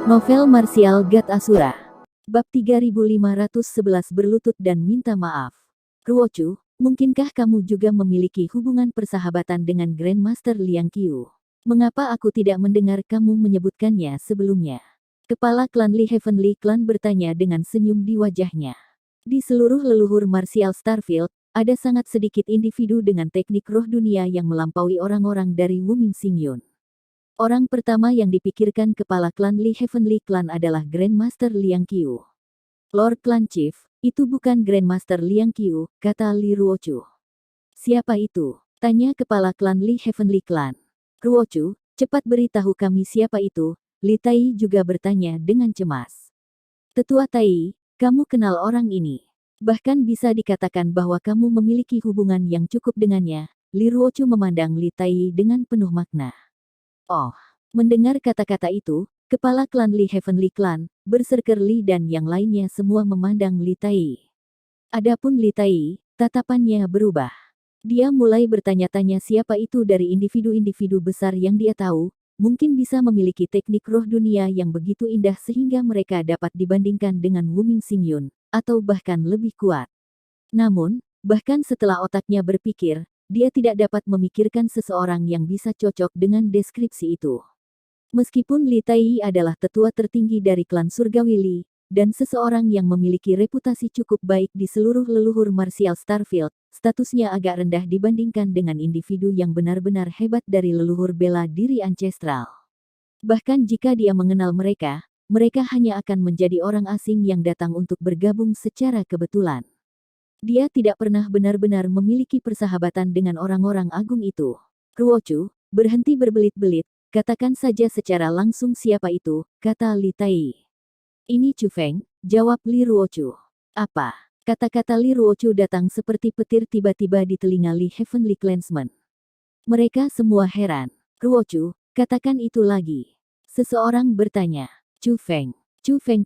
Novel Martial God Asura. Bab 3511 Berlutut dan Minta Maaf. Ruochu, mungkinkah kamu juga memiliki hubungan persahabatan dengan Grandmaster Liang Qiu? Mengapa aku tidak mendengar kamu menyebutkannya sebelumnya? Kepala klan Li Heavenly Clan bertanya dengan senyum di wajahnya. Di seluruh leluhur martial Starfield, ada sangat sedikit individu dengan teknik roh dunia yang melampaui orang-orang dari Wuming Xingyun. Orang pertama yang dipikirkan kepala klan Li Heavenly Clan adalah Grandmaster Liang Qiu. Lord Clan Chief, itu bukan Grandmaster Liang Qiu, kata Li Ruochu. Siapa itu? Tanya kepala klan Li Heavenly Clan. Ruochu, cepat beritahu kami siapa itu, Li Tai juga bertanya dengan cemas. Tetua Tai, kamu kenal orang ini. Bahkan bisa dikatakan bahwa kamu memiliki hubungan yang cukup dengannya. Li Ruochu memandang Li Tai dengan penuh makna. Oh, mendengar kata-kata itu, kepala klan Li Heavenly Clan, Berserker Li dan yang lainnya semua memandang Li Tai. Adapun Li Tai, tatapannya berubah. Dia mulai bertanya-tanya siapa itu dari individu-individu besar yang dia tahu, mungkin bisa memiliki teknik roh dunia yang begitu indah sehingga mereka dapat dibandingkan dengan Wuming Xingyun, atau bahkan lebih kuat. Namun, bahkan setelah otaknya berpikir, dia tidak dapat memikirkan seseorang yang bisa cocok dengan deskripsi itu. Meskipun Li Tai adalah tetua tertinggi dari klan Surgawi Li, dan seseorang yang memiliki reputasi cukup baik di seluruh leluhur martial Starfield, statusnya agak rendah dibandingkan dengan individu yang benar-benar hebat dari leluhur bela diri ancestral. Bahkan jika dia mengenal mereka, mereka hanya akan menjadi orang asing yang datang untuk bergabung secara kebetulan. Dia tidak pernah benar-benar memiliki persahabatan dengan orang-orang agung itu. Ruochu, berhenti berbelit-belit, katakan saja secara langsung siapa itu, kata Li Tai. Ini Chu Feng, jawab Li Ruochu. Apa? Kata-kata Li Ruochu datang seperti petir tiba-tiba di telinga Li Heavenly Clansmen. Mereka semua heran. Ruochu, katakan itu lagi. Seseorang bertanya. Chu Feng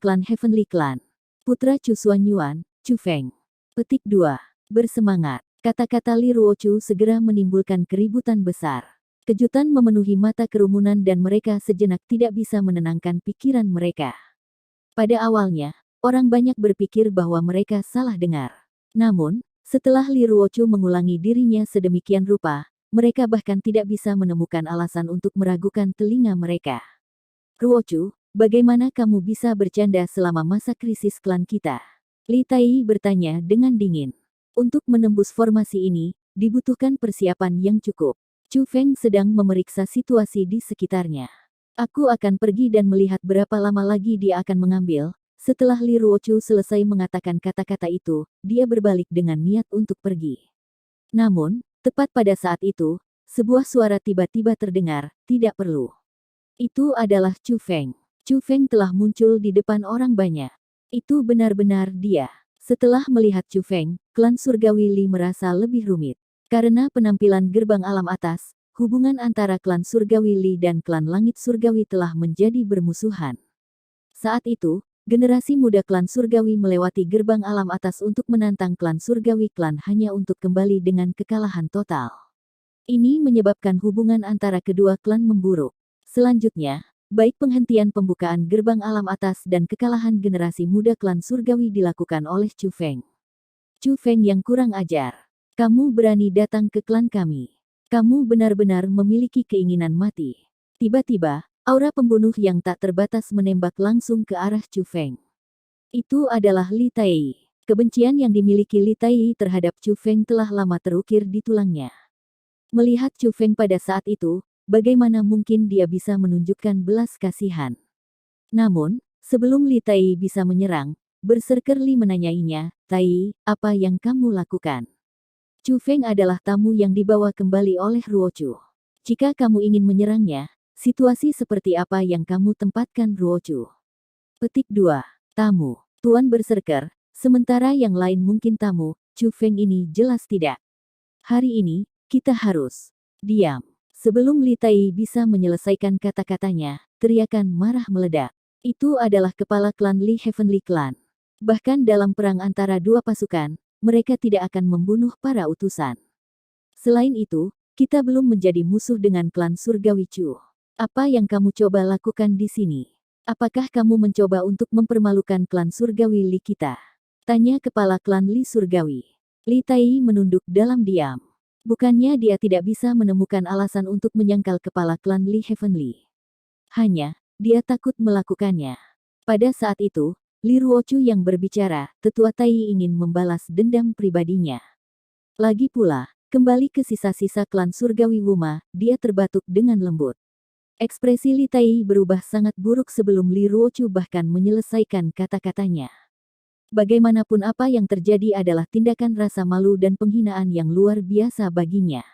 Clan Heavenly Clan. Putra Chu Xuanyuan, Chu Feng. Petik 2. Bersemangat. Kata-kata Li Ruochu segera menimbulkan keributan besar. Kejutan memenuhi mata kerumunan dan mereka sejenak tidak bisa menenangkan pikiran mereka. Pada awalnya, orang banyak berpikir bahwa mereka salah dengar. Namun, setelah Li Ruochu mengulangi dirinya sedemikian rupa, mereka bahkan tidak bisa menemukan alasan untuk meragukan telinga mereka. Ruochu, bagaimana kamu bisa bercanda selama masa krisis klan kita? Li Tai bertanya dengan dingin. Untuk menembus formasi ini, dibutuhkan persiapan yang cukup. Chu Feng sedang memeriksa situasi di sekitarnya. Aku akan pergi dan melihat berapa lama lagi dia akan mengambil. Setelah Li Ruochu selesai mengatakan kata-kata itu, dia berbalik dengan niat untuk pergi. Namun, tepat pada saat itu, sebuah suara tiba-tiba terdengar, tidak perlu. Itu adalah Chu Feng. Chu Feng telah muncul di depan orang banyak. Itu benar-benar dia. Setelah melihat Chu Feng, klan Surgawi Li merasa lebih rumit. Karena penampilan gerbang alam atas, hubungan antara klan Surgawi Li dan klan Langit Surgawi telah menjadi bermusuhan. Saat itu, generasi muda klan Surgawi melewati gerbang alam atas untuk menantang klan Surgawi Klan hanya untuk kembali dengan kekalahan total. Ini menyebabkan hubungan antara kedua klan memburuk. Selanjutnya, baik penghentian pembukaan gerbang alam atas dan kekalahan generasi muda klan Surgawi dilakukan oleh Chu Feng. Chu Feng yang kurang ajar. Kamu berani datang ke klan kami. Kamu benar-benar memiliki keinginan mati. Tiba-tiba, aura pembunuh yang tak terbatas menembak langsung ke arah Chu Feng. Itu adalah Li Tai. Kebencian yang dimiliki Li Tai terhadap Chu Feng telah lama terukir di tulangnya. Melihat Chu Feng pada saat itu, bagaimana mungkin dia bisa menunjukkan belas kasihan? Namun, sebelum Li Tai bisa menyerang, Berserker Li menanyainya, Tai, apa yang kamu lakukan? Chu Feng adalah tamu yang dibawa kembali oleh Ruochu. Jika kamu ingin menyerangnya, situasi seperti apa yang kamu tempatkan Ruochu? Petik 2. Tamu. Tuan Berserker, sementara yang lain mungkin tamu, Chu Feng ini jelas tidak. Hari ini, kita harus diam. Sebelum Li Tai bisa menyelesaikan kata-katanya, teriakan marah meledak. Itu adalah kepala klan Li Heavenly Clan. Bahkan dalam perang antara dua pasukan, mereka tidak akan membunuh para utusan. Selain itu, kita belum menjadi musuh dengan klan Surgawi Chu. Apa yang kamu coba lakukan di sini? Apakah kamu mencoba untuk mempermalukan klan surgawi Li kita? Tanya kepala klan Li surgawi. Li Tai menunduk dalam diam. Bukannya dia tidak bisa menemukan alasan untuk menyangkal kepala klan Li Heavenly. Hanya, dia takut melakukannya. Pada saat itu, Li Ruochu yang berbicara, tetua Tai ingin membalas dendam pribadinya. Lagi pula, kembali ke sisa-sisa klan surgawi Wuma, dia terbatuk dengan lembut. Ekspresi Li Tai berubah sangat buruk sebelum Li Ruochu bahkan menyelesaikan kata-katanya. Bagaimanapun apa yang terjadi adalah tindakan rasa malu dan penghinaan yang luar biasa baginya.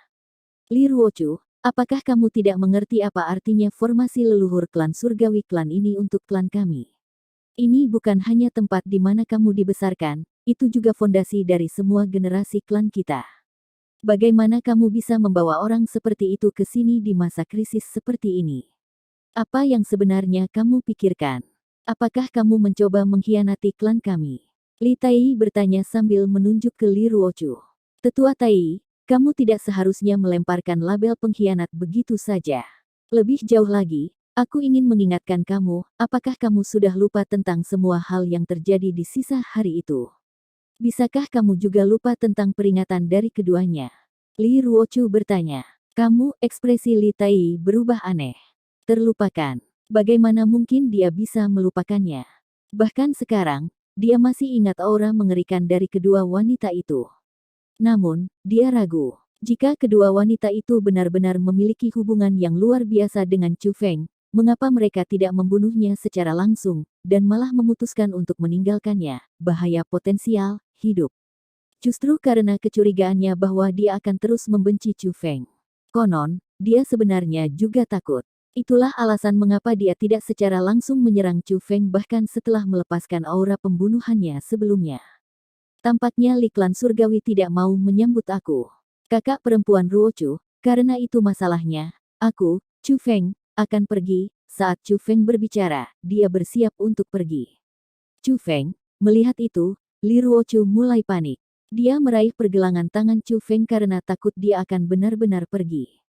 Li Ruochu, apakah kamu tidak mengerti apa artinya formasi leluhur klan surgawi klan ini untuk klan kami? Ini bukan hanya tempat di mana kamu dibesarkan, itu juga fondasi dari semua generasi klan kita. Bagaimana kamu bisa membawa orang seperti itu ke sini di masa krisis seperti ini? Apa yang sebenarnya kamu pikirkan? Apakah kamu mencoba mengkhianati klan kami? Li Tai bertanya sambil menunjuk ke Li Ruochu. Tetua Tai, kamu tidak seharusnya melemparkan label pengkhianat begitu saja. Lebih jauh lagi, aku ingin mengingatkan kamu, apakah kamu sudah lupa tentang semua hal yang terjadi di sisa hari itu? Bisakah kamu juga lupa tentang peringatan dari keduanya? Li Ruochu bertanya. Kamu, ekspresi Li Tai berubah aneh. Terlupakan. Bagaimana mungkin dia bisa melupakannya? Bahkan sekarang, dia masih ingat aura mengerikan dari kedua wanita itu. Namun, dia ragu. Jika kedua wanita itu benar-benar memiliki hubungan yang luar biasa dengan Chu Feng, mengapa mereka tidak membunuhnya secara langsung, dan malah memutuskan untuk meninggalkannya? Bahaya potensial, hidup. Justru karena kecurigaannya bahwa dia akan terus membenci Chu Feng. Konon, dia sebenarnya juga takut. Itulah alasan mengapa dia tidak secara langsung menyerang Chu Feng bahkan setelah melepaskan aura pembunuhannya sebelumnya. Tampaknya Li klan surgawi tidak mau menyambut aku. Kakak perempuan Ruochu, karena itu masalahnya, aku, Chu Feng, akan pergi. Saat Chu Feng berbicara, dia bersiap untuk pergi. Chu Feng, melihat itu, Li Ruochu mulai panik. Dia meraih pergelangan tangan Chu Feng karena takut dia akan benar-benar pergi.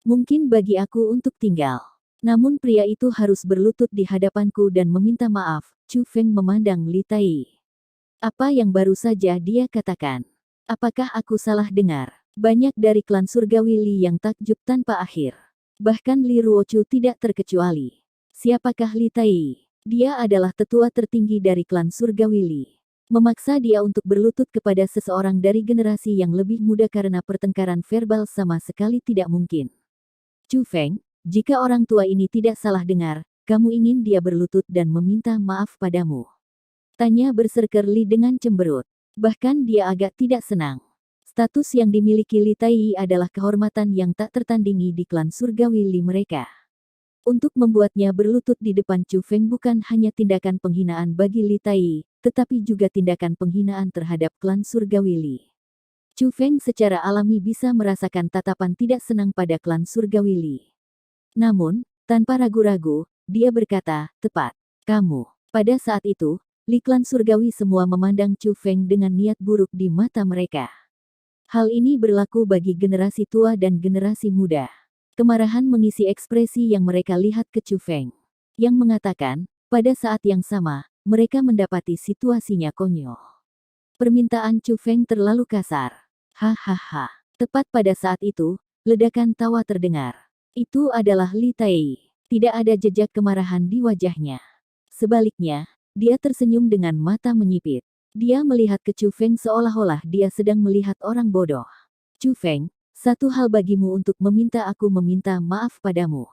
Mungkin bagi aku untuk tinggal. Namun pria itu harus berlutut di hadapanku dan meminta maaf. Chu Feng memandang Li Tai. Apa yang baru saja dia katakan? Apakah aku salah dengar? Banyak dari klan surgawi Li yang takjub tanpa akhir. Bahkan Li Ruochu tidak terkecuali. Siapakah Li Tai? Dia adalah tetua tertinggi dari klan surgawi Li. Memaksa dia untuk berlutut kepada seseorang dari generasi yang lebih muda karena pertengkaran verbal sama sekali tidak mungkin. Chu Feng, jika orang tua ini tidak salah dengar, kamu ingin dia berlutut dan meminta maaf padamu. Tanya berserker Li dengan cemberut. Bahkan dia agak tidak senang. Status yang dimiliki Li Tai adalah kehormatan yang tak tertandingi di klan surgawi Li mereka. Untuk membuatnya berlutut di depan Chu Feng bukan hanya tindakan penghinaan bagi Li Tai, tetapi juga tindakan penghinaan terhadap klan surgawi Li. Chu Feng secara alami bisa merasakan tatapan tidak senang pada klan surgawi Li. Namun, tanpa ragu-ragu, dia berkata, tepat. Kamu. Pada saat itu, Li klan surgawi semua memandang Chu Feng dengan niat buruk di mata mereka. Hal ini berlaku bagi generasi tua dan generasi muda. Kemarahan mengisi ekspresi yang mereka lihat ke Chu Feng. Yang mengatakan, pada saat yang sama, mereka mendapati situasinya konyol. Permintaan Chu Feng terlalu kasar. Hahaha. Tepat pada saat itu, ledakan tawa terdengar. Itu adalah Li Tai. Tidak ada jejak kemarahan di wajahnya. Sebaliknya, dia tersenyum dengan mata menyipit. Dia melihat ke Chu Feng seolah-olah dia sedang melihat orang bodoh. Chu Feng, satu hal bagimu untuk meminta aku meminta maaf padamu.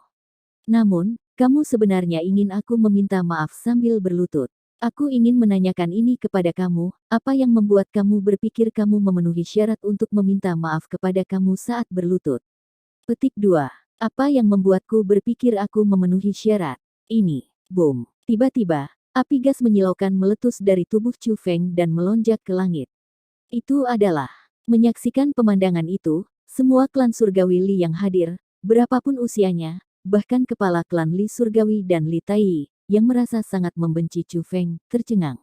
Namun, kamu sebenarnya ingin aku meminta maaf sambil berlutut. Aku ingin menanyakan ini kepada kamu, apa yang membuat kamu berpikir kamu memenuhi syarat untuk meminta maaf kepada kamu saat berlutut? Petik 2. Apa yang membuatku berpikir aku memenuhi syarat? Ini, boom. Tiba-tiba, api gas menyilaukan meletus dari tubuh Chu Feng dan melonjak ke langit. Itu adalah, menyaksikan pemandangan itu, semua klan surgawi Li yang hadir, berapapun usianya, bahkan kepala klan Li surgawi dan Li Tai, yang merasa sangat membenci Chu Feng, tercengang.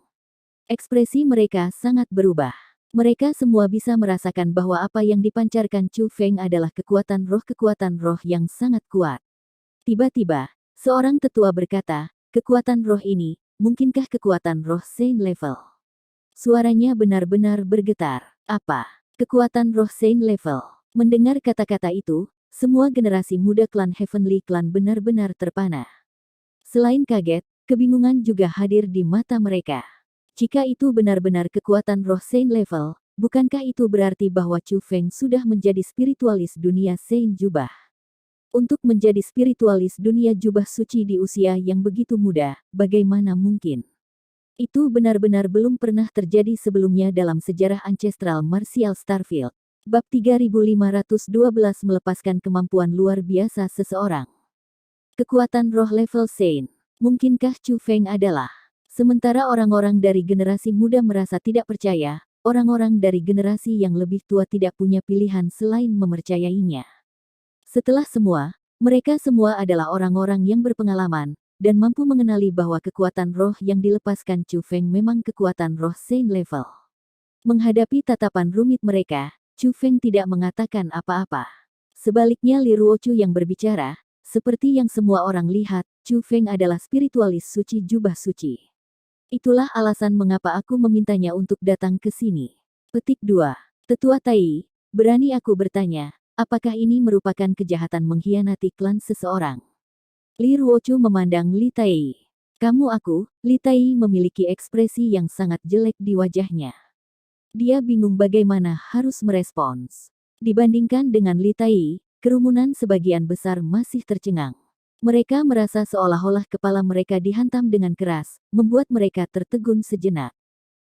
Ekspresi mereka sangat berubah. Mereka semua bisa merasakan bahwa apa yang dipancarkan Chu Feng adalah kekuatan roh yang sangat kuat. Tiba-tiba, seorang tetua berkata, kekuatan roh ini, mungkinkah kekuatan roh Saint level? Suaranya benar-benar bergetar. Apa? Kekuatan roh Saint level? Mendengar kata-kata itu, semua generasi muda klan Heavenly Clan benar-benar terpana. Selain kaget, kebingungan juga hadir di mata mereka. Jika itu benar-benar kekuatan roh Saint level, bukankah itu berarti bahwa Chu Feng sudah menjadi spiritualis dunia Saint Jubah? Untuk menjadi spiritualis dunia jubah suci di usia yang begitu muda, bagaimana mungkin? Itu benar-benar belum pernah terjadi sebelumnya dalam sejarah ancestral martial Starfield. Bab 3512 melepaskan kemampuan luar biasa seseorang. Kekuatan roh level Saint. Mungkinkah Chu Feng adalah? Sementara orang-orang dari generasi muda merasa tidak percaya, orang-orang dari generasi yang lebih tua tidak punya pilihan selain mempercayainya. Setelah semua, mereka semua adalah orang-orang yang berpengalaman, dan mampu mengenali bahwa kekuatan roh yang dilepaskan Chu Feng memang kekuatan roh Saint level. Menghadapi tatapan rumit mereka, Chu Feng tidak mengatakan apa-apa. Sebaliknya Li Ruochu yang berbicara, seperti yang semua orang lihat, Chu Feng adalah spiritualis suci jubah suci. Itulah alasan mengapa aku memintanya untuk datang ke sini. Petik 2. Tetua Tai, berani aku bertanya, apakah ini merupakan kejahatan mengkhianati klan seseorang? Li Ruochu memandang Li Tai. Li Tai memiliki ekspresi yang sangat jelek di wajahnya. Dia bingung bagaimana harus merespons. Dibandingkan dengan Li Tai, kerumunan sebagian besar masih tercengang. Mereka merasa seolah-olah kepala mereka dihantam dengan keras, membuat mereka tertegun sejenak.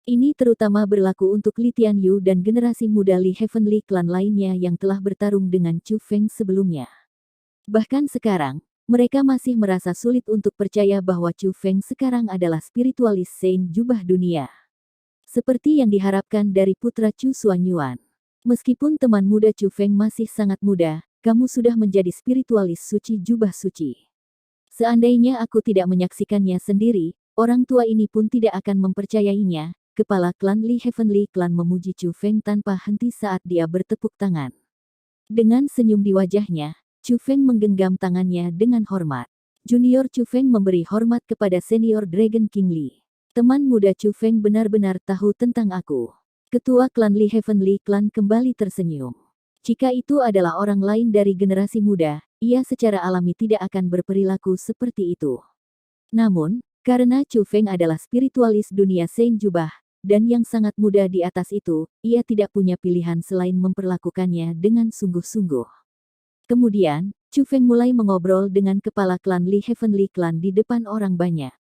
Ini terutama berlaku untuk Li Tianyu dan generasi muda Li Heavenly Clan lainnya yang telah bertarung dengan Chu Feng sebelumnya. Bahkan sekarang, mereka masih merasa sulit untuk percaya bahwa Chu Feng sekarang adalah spiritualis Saint jubah dunia. Seperti yang diharapkan dari putra Chu Xuanyuan. Meskipun teman muda Chu Feng masih sangat muda, kamu sudah menjadi spiritualis suci jubah suci. Seandainya aku tidak menyaksikannya sendiri, orang tua ini pun tidak akan mempercayainya. Kepala klan Li Heavenly Clan memuji Chu Feng tanpa henti saat dia bertepuk tangan. Dengan senyum di wajahnya, Chu Feng menggenggam tangannya dengan hormat. Junior Chu Feng memberi hormat kepada senior Dragon King Li. Teman muda Chu Feng benar-benar tahu tentang aku. Ketua klan Li Heavenly Clan kembali tersenyum. Jika itu adalah orang lain dari generasi muda, ia secara alami tidak akan berperilaku seperti itu. Namun, karena Chu Feng adalah spiritualis dunia Saint Jubah, dan yang sangat muda di atas itu, ia tidak punya pilihan selain memperlakukannya dengan sungguh-sungguh. Kemudian, Chu Feng mulai mengobrol dengan kepala klan Li Heavenly Clan di depan orang banyak.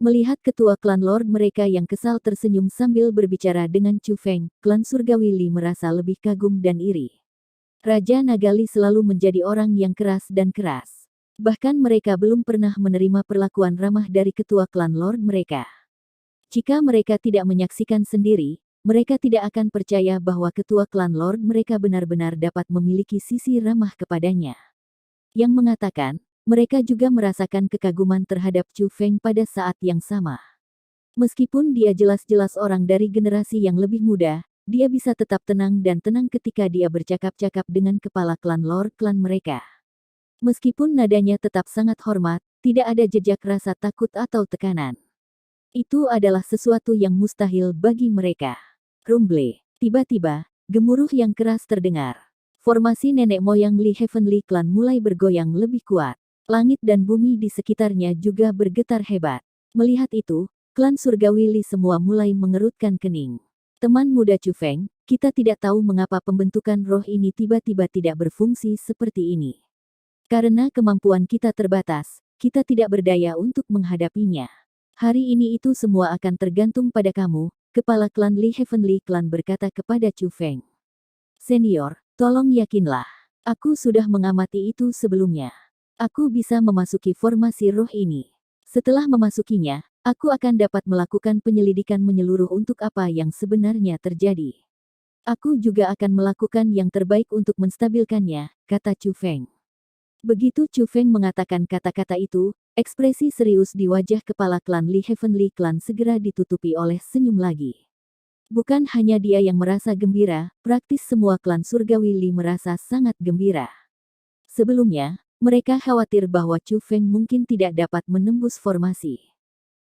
Melihat ketua klan Lord mereka yang kesal tersenyum sambil berbicara dengan Chu Feng, klan Surgawi Li merasa lebih kagum dan iri. Raja Nagali selalu menjadi orang yang keras dan keras. Bahkan mereka belum pernah menerima perlakuan ramah dari ketua klan Lord mereka. Jika mereka tidak menyaksikan sendiri, mereka tidak akan percaya bahwa ketua klan Lord mereka benar-benar dapat memiliki sisi ramah kepadanya. Yang mengatakan, mereka juga merasakan kekaguman terhadap Chu Feng pada saat yang sama. Meskipun dia jelas-jelas orang dari generasi yang lebih muda, dia bisa tetap tenang dan tenang ketika dia bercakap-cakap dengan kepala klan Lord klan mereka. Meskipun nadanya tetap sangat hormat, tidak ada jejak rasa takut atau tekanan. Itu adalah sesuatu yang mustahil bagi mereka. Rumble. Tiba-tiba, gemuruh yang keras terdengar. Formasi nenek moyang Li Heavenly Clan mulai bergoyang lebih kuat. Langit dan bumi di sekitarnya juga bergetar hebat. Melihat itu, klan surgawi Li semua mulai mengerutkan kening. Teman muda Chu Feng, kita tidak tahu mengapa pembentukan roh ini tiba-tiba tidak berfungsi seperti ini. Karena kemampuan kita terbatas, kita tidak berdaya untuk menghadapinya. Hari ini itu semua akan tergantung pada kamu, kepala klan Li Heavenly Clan berkata kepada Chu Feng. Senior, tolong yakinlah. Aku sudah mengamati itu sebelumnya. Aku bisa memasuki formasi roh ini. Setelah memasukinya, aku akan dapat melakukan penyelidikan menyeluruh untuk apa yang sebenarnya terjadi. Aku juga akan melakukan yang terbaik untuk menstabilkannya, kata Chu Feng. Begitu Chu Feng mengatakan kata-kata itu, ekspresi serius di wajah kepala klan Li Heavenly Clan segera ditutupi oleh senyum lagi. Bukan hanya dia yang merasa gembira, praktis semua klan surgawi Li merasa sangat gembira. Sebelumnya, Mereka khawatir bahwa Chu Feng mungkin tidak dapat menembus formasi.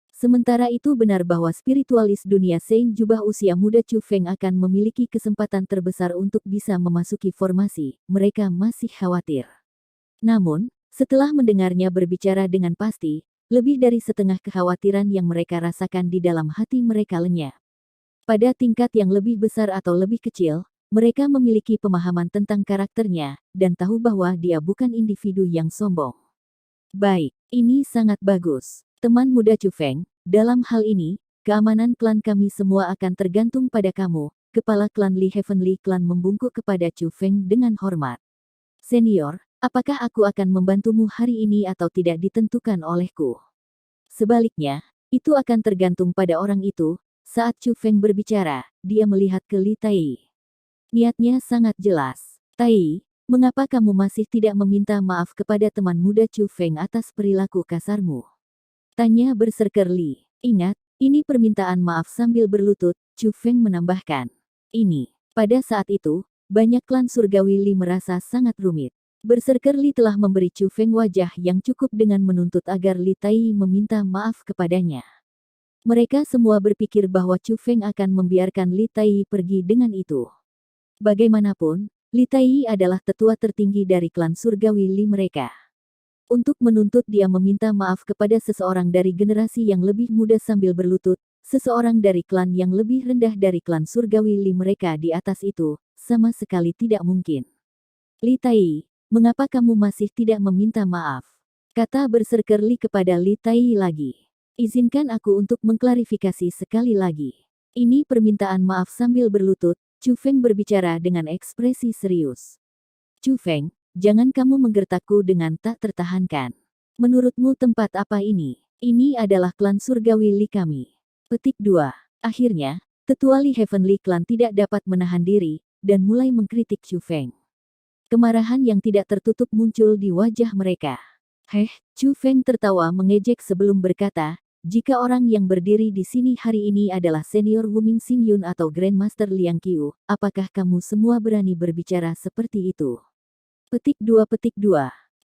Sementara itu benar bahwa spiritualis dunia Saint jubah usia muda Chu Feng akan memiliki kesempatan terbesar untuk bisa memasuki formasi, mereka masih khawatir. Namun, setelah mendengarnya berbicara dengan pasti, lebih dari setengah kekhawatiran yang mereka rasakan di dalam hati mereka lenyap. Pada tingkat yang lebih besar atau lebih kecil, mereka memiliki pemahaman tentang karakternya, dan tahu bahwa dia bukan individu yang sombong. Baik, ini sangat bagus. Teman muda Chu Feng, dalam hal ini, keamanan klan kami semua akan tergantung pada kamu. Kepala klan Li Heavenly Clan membungkuk kepada Chu Feng dengan hormat. Senior, apakah aku akan membantumu hari ini atau tidak ditentukan olehku? Sebaliknya, itu akan tergantung pada orang itu. Saat Chu Feng berbicara, dia melihat ke Li Tai. Niatnya sangat jelas. Tai, mengapa kamu masih tidak meminta maaf kepada teman muda Chu Feng atas perilaku kasarmu? Tanya berserker Li. Ingat, ini permintaan maaf sambil berlutut, Chu Feng menambahkan. Pada saat itu, banyak klan surgawi Li merasa sangat rumit. Berserker Li telah memberi Chu Feng wajah yang cukup dengan menuntut agar Li Tai meminta maaf kepadanya. Mereka semua berpikir bahwa Chu Feng akan membiarkan Li Tai pergi dengan itu. Bagaimanapun, Li Tai adalah tetua tertinggi dari klan surgawi Li mereka. Untuk menuntut dia meminta maaf kepada seseorang dari generasi yang lebih muda sambil berlutut, seseorang dari klan yang lebih rendah dari klan surgawi Li mereka di atas itu, sama sekali tidak mungkin. Li Tai, mengapa kamu masih tidak meminta maaf? Kata berserker Li kepada Li Tai lagi. Izinkan aku untuk mengklarifikasi sekali lagi. Ini permintaan maaf sambil berlutut, Chu Feng berbicara dengan ekspresi serius. Chu Feng, jangan kamu menggertakku dengan tak tertahankan. Menurutmu tempat apa ini? Ini adalah klan surgawi Li kami. Petik 2. Akhirnya, tetua Li Heavenly Clan tidak dapat menahan diri, dan mulai mengkritik Chu Feng. Kemarahan yang tidak tertutup muncul di wajah mereka. Chu Feng tertawa mengejek sebelum berkata, jika orang yang berdiri di sini hari ini adalah senior Wu Ming Xingyun atau Grandmaster Liang Qiu, apakah kamu semua berani berbicara seperti itu? Petik 2.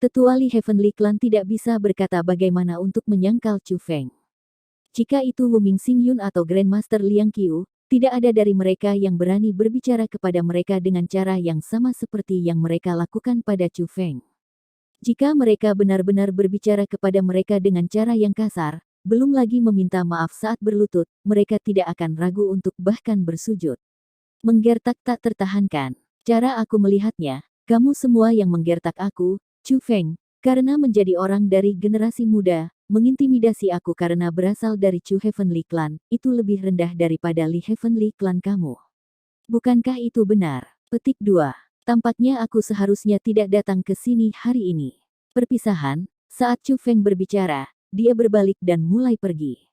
Tetua Li Heavenly Clan tidak bisa berkata bagaimana untuk menyangkal Chu Feng. Jika itu Wu Ming Xingyun atau Grandmaster Liang Qiu, tidak ada dari mereka yang berani berbicara kepada mereka dengan cara yang sama seperti yang mereka lakukan pada Chu Feng. Jika mereka benar-benar berbicara kepada mereka dengan cara yang kasar, belum lagi meminta maaf saat berlutut, mereka tidak akan ragu untuk bahkan bersujud. Menggertak tak tertahankan. Cara aku melihatnya, kamu semua yang menggertak aku, Chu Feng, karena menjadi orang dari generasi muda, mengintimidasi aku karena berasal dari Chu Heavenly Clan, itu lebih rendah daripada Li Heavenly Clan kamu. Bukankah itu benar? Petik 2. Tampaknya aku seharusnya tidak datang ke sini hari ini. Perpisahan, saat Chu Feng berbicara, dia berbalik dan mulai pergi.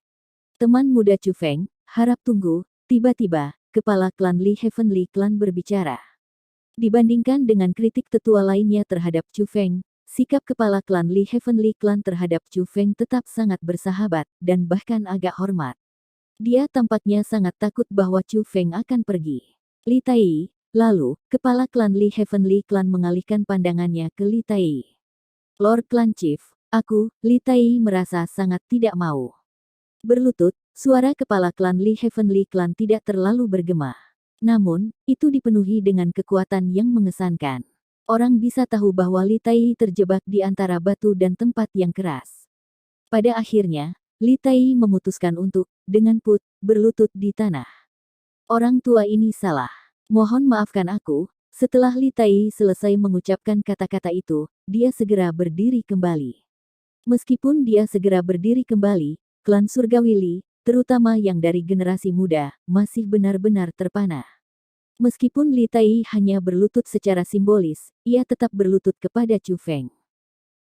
Teman muda Chu Feng, harap tunggu, tiba-tiba, kepala klan Li Heavenly Clan berbicara. Dibandingkan dengan kritik tetua lainnya terhadap Chu Feng, sikap kepala klan Li Heavenly Clan terhadap Chu Feng tetap sangat bersahabat, dan bahkan agak hormat. Dia tampaknya sangat takut bahwa Chu Feng akan pergi. Li Tai, lalu, kepala klan Li Heavenly Clan mengalihkan pandangannya ke Li Tai. Lord Clan Chief, aku, Li Tai merasa sangat tidak mau berlutut, suara kepala klan Li Heavenly Clan tidak terlalu bergema. Namun, itu dipenuhi dengan kekuatan yang mengesankan. Orang bisa tahu bahwa Li Tai terjebak di antara batu dan tempat yang keras. Pada akhirnya, Li Tai memutuskan untuk, dengan berlutut di tanah. Orang tua ini salah. Mohon maafkan aku. Setelah Li Tai selesai mengucapkan kata-kata itu, dia segera berdiri kembali. Meskipun dia segera berdiri kembali, klan surgawi Li, terutama yang dari generasi muda, masih benar-benar terpana. Meskipun Li Tai hanya berlutut secara simbolis, ia tetap berlutut kepada Chu Feng.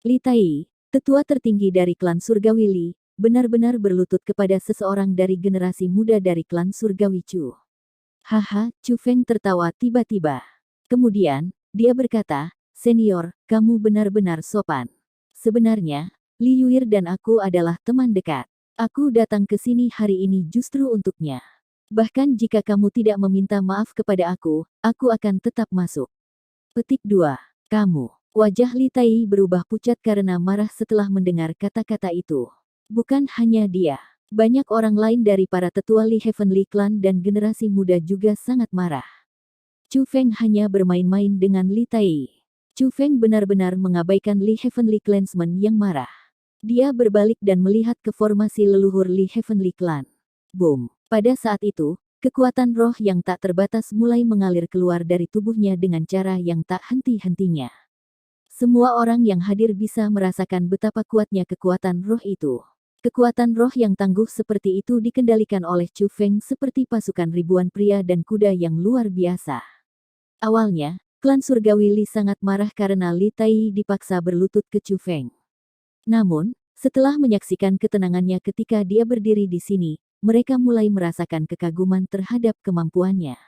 Li Tai, tetua tertinggi dari klan surgawi Li, benar-benar berlutut kepada seseorang dari generasi muda dari klan surgawi Chu. Haha, Chu Feng tertawa tiba-tiba. Kemudian, dia berkata, senior, kamu benar-benar sopan. Sebenarnya, Li Yuir dan aku adalah teman dekat. Aku datang ke sini hari ini justru untuknya. Bahkan jika kamu tidak meminta maaf kepada aku akan tetap masuk. Petik 2. Kamu Wajah Li Tai berubah pucat karena marah setelah mendengar kata-kata itu. Bukan hanya dia. Banyak orang lain dari para tetua Li Heavenly Clan dan generasi muda juga sangat marah. Chu Feng hanya bermain-main dengan Li Tai. Chu Feng benar-benar mengabaikan Li Heavenly Clansmen yang marah. Dia berbalik dan melihat ke formasi leluhur Li Heavenly Clan. Boom! Pada saat itu, kekuatan roh yang tak terbatas mulai mengalir keluar dari tubuhnya dengan cara yang tak henti-hentinya. Semua orang yang hadir bisa merasakan betapa kuatnya kekuatan roh itu. Kekuatan roh yang tangguh seperti itu dikendalikan oleh Chu Feng seperti pasukan ribuan pria dan kuda yang luar biasa. Awalnya, klan surgawi Li sangat marah karena Li Tai dipaksa berlutut ke Chu Feng. Namun, setelah menyaksikan ketenangannya ketika dia berdiri di sini, mereka mulai merasakan kekaguman terhadap kemampuannya.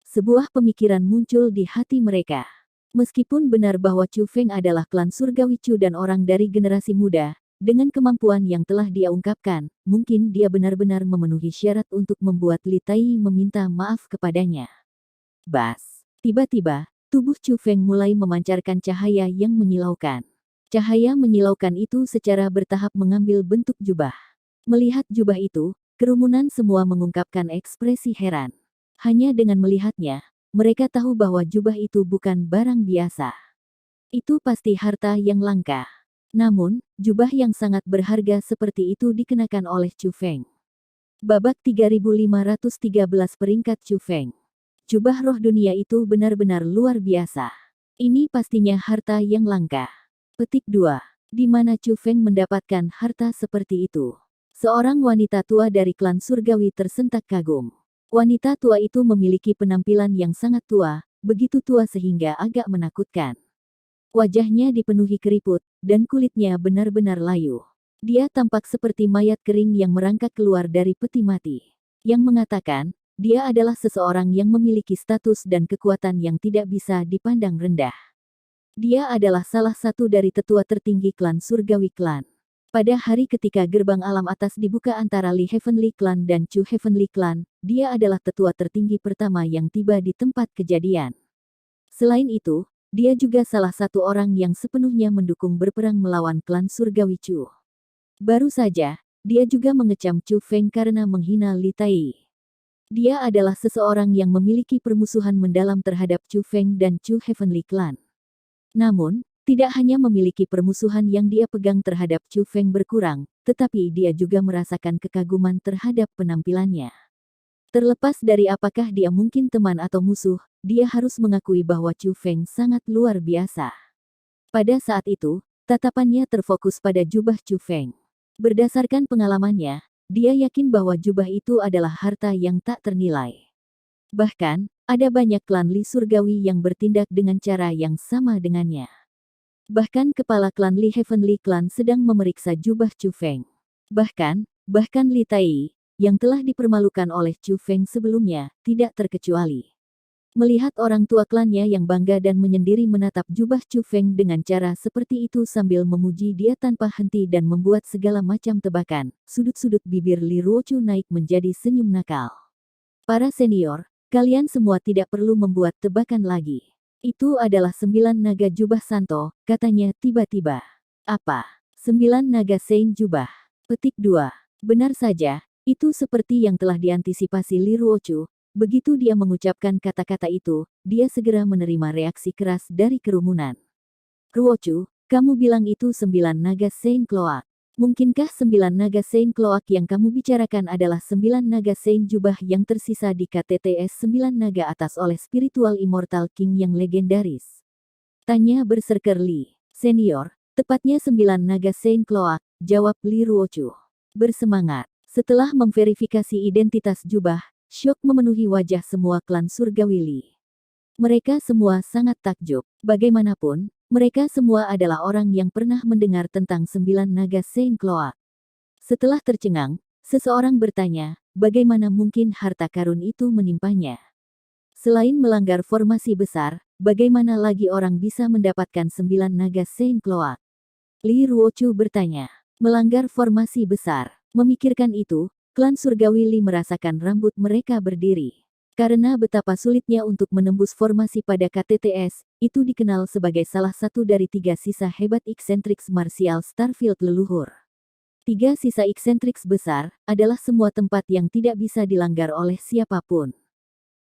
Sebuah pemikiran muncul di hati mereka. Meskipun benar bahwa Chu Feng adalah klan surgawi Chu dan orang dari generasi muda, dengan kemampuan yang telah dia ungkapkan, mungkin dia benar-benar memenuhi syarat untuk membuat Li Tai meminta maaf kepadanya. Bas! Tiba-tiba, tubuh Chu Feng mulai memancarkan cahaya yang menyilaukan. Cahaya menyilaukan itu secara bertahap mengambil bentuk jubah. Melihat jubah itu, kerumunan semua mengungkapkan ekspresi heran. Hanya dengan melihatnya, mereka tahu bahwa jubah itu bukan barang biasa. Itu pasti harta yang langka. Namun, jubah yang sangat berharga seperti itu dikenakan oleh Chu Feng. Babak 3513 peringkat Chu Feng. Jubah roh dunia itu benar-benar luar biasa. Ini pastinya harta yang langka. Petik 2. Di mana Chu Feng mendapatkan harta seperti itu? Seorang wanita tua dari klan surgawi tersentak kagum. Wanita tua itu memiliki penampilan yang sangat tua, begitu tua sehingga agak menakutkan. Wajahnya dipenuhi keriput, dan kulitnya benar-benar layu. Dia tampak seperti mayat kering yang merangkak keluar dari peti mati. Yang mengatakan, dia adalah seseorang yang memiliki status dan kekuatan yang tidak bisa dipandang rendah. Dia adalah salah satu dari tetua tertinggi klan surgawi klan. Pada hari ketika gerbang alam atas dibuka antara Li Heavenly Clan dan Chu Heavenly Clan, dia adalah tetua tertinggi pertama yang tiba di tempat kejadian. Selain itu, dia juga salah satu orang yang sepenuhnya mendukung berperang melawan klan surgawi Chu. Baru saja, dia juga mengecam Chu Feng karena menghina Li Tai. Dia adalah seseorang yang memiliki permusuhan mendalam terhadap Chu Feng dan Chu Heavenly Clan. Namun, tidak hanya memiliki permusuhan yang dia pegang terhadap Chu Feng berkurang, tetapi dia juga merasakan kekaguman terhadap penampilannya. Terlepas dari apakah dia mungkin teman atau musuh, dia harus mengakui bahwa Chu Feng sangat luar biasa. Pada saat itu, tatapannya terfokus pada jubah Chu Feng. Berdasarkan pengalamannya, dia yakin bahwa jubah itu adalah harta yang tak ternilai. Bahkan, ada banyak klan Li surgawi yang bertindak dengan cara yang sama dengannya. Bahkan kepala klan Li Heavenly Clan sedang memeriksa jubah Chu Feng. Bahkan Li Tai, yang telah dipermalukan oleh Chu Feng sebelumnya, tidak terkecuali. Melihat orang tua klannya yang bangga dan menyendiri menatap jubah Chu Feng dengan cara seperti itu sambil memuji dia tanpa henti dan membuat segala macam tebakan, sudut-sudut bibir Li Ruochu naik menjadi senyum nakal. Para senior, kalian semua tidak perlu membuat tebakan lagi. Itu adalah 9 naga jubah Santo, katanya tiba-tiba. Apa? 9 naga Sein jubah. Petik 2. Benar saja, itu seperti yang telah diantisipasi Li Ruochu. Begitu dia mengucapkan kata-kata itu, dia segera menerima reaksi keras dari kerumunan. Ruochu, kamu bilang itu 9 naga Sein Cloak. Mungkinkah 9 naga Sein Cloak yang kamu bicarakan adalah 9 naga Sein jubah yang tersisa di KTTS 9 naga atas oleh Spiritual Immortal King yang legendaris? Tanya berserker Li. Senior, tepatnya 9 naga Sein Cloak, jawab Li Ruochu. Bersemangat. Setelah memverifikasi identitas jubah, syok memenuhi wajah semua klan surgawi Li. Mereka semua sangat takjub. Bagaimanapun, mereka semua adalah orang yang pernah mendengar tentang 9 naga Sein Cloak. Setelah tercengang, seseorang bertanya, bagaimana mungkin harta karun itu menimpanya? Selain melanggar formasi besar, bagaimana lagi orang bisa mendapatkan 9 naga Sein Cloak? Li Ruochu bertanya. Melanggar formasi besar. Memikirkan itu, klan surgawi Li merasakan rambut mereka berdiri. Karena betapa sulitnya untuk menembus formasi pada KTTS, itu dikenal sebagai salah satu dari 3 sisa hebat eksentriks martial Starfield leluhur. 3 sisa eksentriks besar adalah semua tempat yang tidak bisa dilanggar oleh siapapun.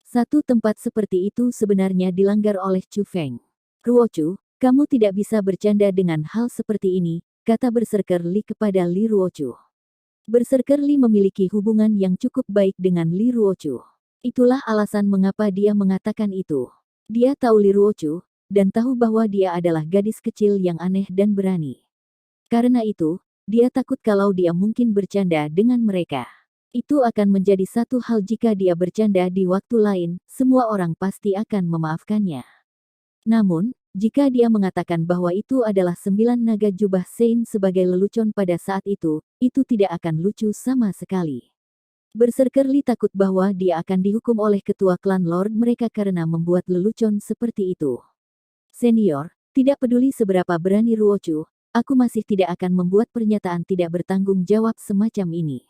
Satu tempat seperti itu sebenarnya dilanggar oleh Chu Feng. Ruochu, kamu tidak bisa bercanda dengan hal seperti ini, kata Berserker Li kepada Li Ruochu. Berserker Li memiliki hubungan yang cukup baik dengan Li Ruochu. Itulah alasan mengapa dia mengatakan itu. Dia tahu Li Ruochu, dan tahu bahwa dia adalah gadis kecil yang aneh dan berani. Karena itu, dia takut kalau dia mungkin bercanda dengan mereka. Itu akan menjadi satu hal jika dia bercanda di waktu lain, semua orang pasti akan memaafkannya. Namun, jika dia mengatakan bahwa itu adalah 9 naga jubah Sein sebagai lelucon pada saat itu tidak akan lucu sama sekali. Berserker Li takut bahwa dia akan dihukum oleh ketua klan Lord mereka karena membuat lelucon seperti itu. Senior, tidak peduli seberapa berani Ruochu, aku masih tidak akan membuat pernyataan tidak bertanggung jawab semacam ini.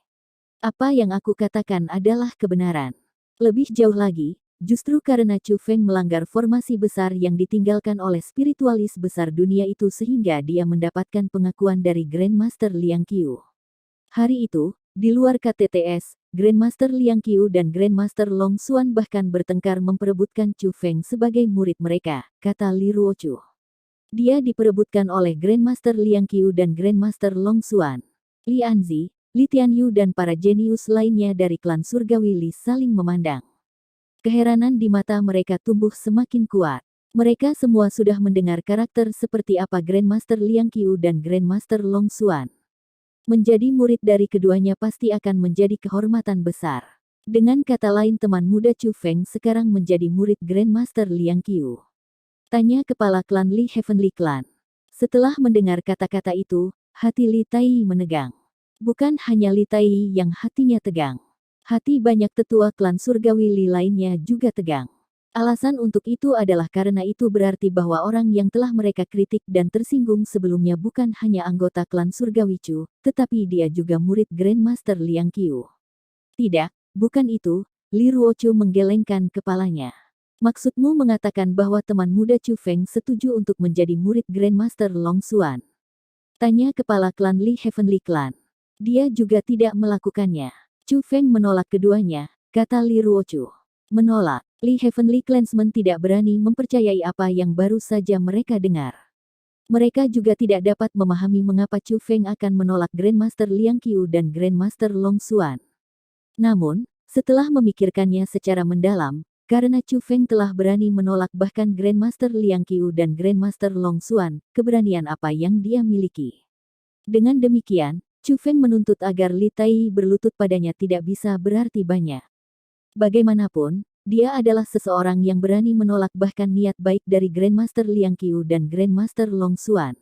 Apa yang aku katakan adalah kebenaran. Lebih jauh lagi, justru karena Chu Feng melanggar formasi besar yang ditinggalkan oleh spiritualis besar dunia itu sehingga dia mendapatkan pengakuan dari Grandmaster Liang Qiu. Hari itu, di luar KTTS, Grandmaster Liang Qiu dan Grandmaster Long Xuan bahkan bertengkar memperebutkan Chu Feng sebagai murid mereka, kata Li Ruochu. Dia diperebutkan oleh Grandmaster Liang Qiu dan Grandmaster Long Xuan. Li Anzi, Li Tianyu dan para jenius lainnya dari klan surgawi Li saling memandang. Keheranan di mata mereka tumbuh semakin kuat. Mereka semua sudah mendengar karakter seperti apa Grandmaster Liang Qiu dan Grandmaster Long Xuan. Menjadi murid dari keduanya pasti akan menjadi kehormatan besar. Dengan kata lain teman muda Chu Feng sekarang menjadi murid Grandmaster Liang Qiu. Tanya kepala klan Li Heavenly Clan. Setelah mendengar kata-kata itu, hati Li Tai menegang. Bukan hanya Li Tai yang hatinya tegang. Hati banyak tetua klan surgawi Li lainnya juga tegang. Alasan untuk itu adalah karena itu berarti bahwa orang yang telah mereka kritik dan tersinggung sebelumnya bukan hanya anggota klan surgawi Chu, tetapi dia juga murid Grandmaster Liang Qiu. Tidak, bukan itu, Li Ruochu menggelengkan kepalanya. Maksudmu mengatakan bahwa teman muda Chu Feng setuju untuk menjadi murid Grandmaster Long Xuan? Tanya kepala klan Li Heavenly Clan. Dia juga tidak melakukannya. Chu Feng menolak keduanya, kata Li Ruochu. Menolak. Li Heavenly Clansmen tidak berani mempercayai apa yang baru saja mereka dengar. Mereka juga tidak dapat memahami mengapa Chu Feng akan menolak Grandmaster Liang Qiu dan Grandmaster Long Xuan. Namun, setelah memikirkannya secara mendalam, karena Chu Feng telah berani menolak bahkan Grandmaster Liang Qiu dan Grandmaster Long Xuan, keberanian apa yang dia miliki. Dengan demikian, Chu Feng menuntut agar Li Tai berlutut padanya tidak bisa berarti banyak. Bagaimanapun, dia adalah seseorang yang berani menolak bahkan niat baik dari Grandmaster Liang Qiu dan Grandmaster Long Xuan.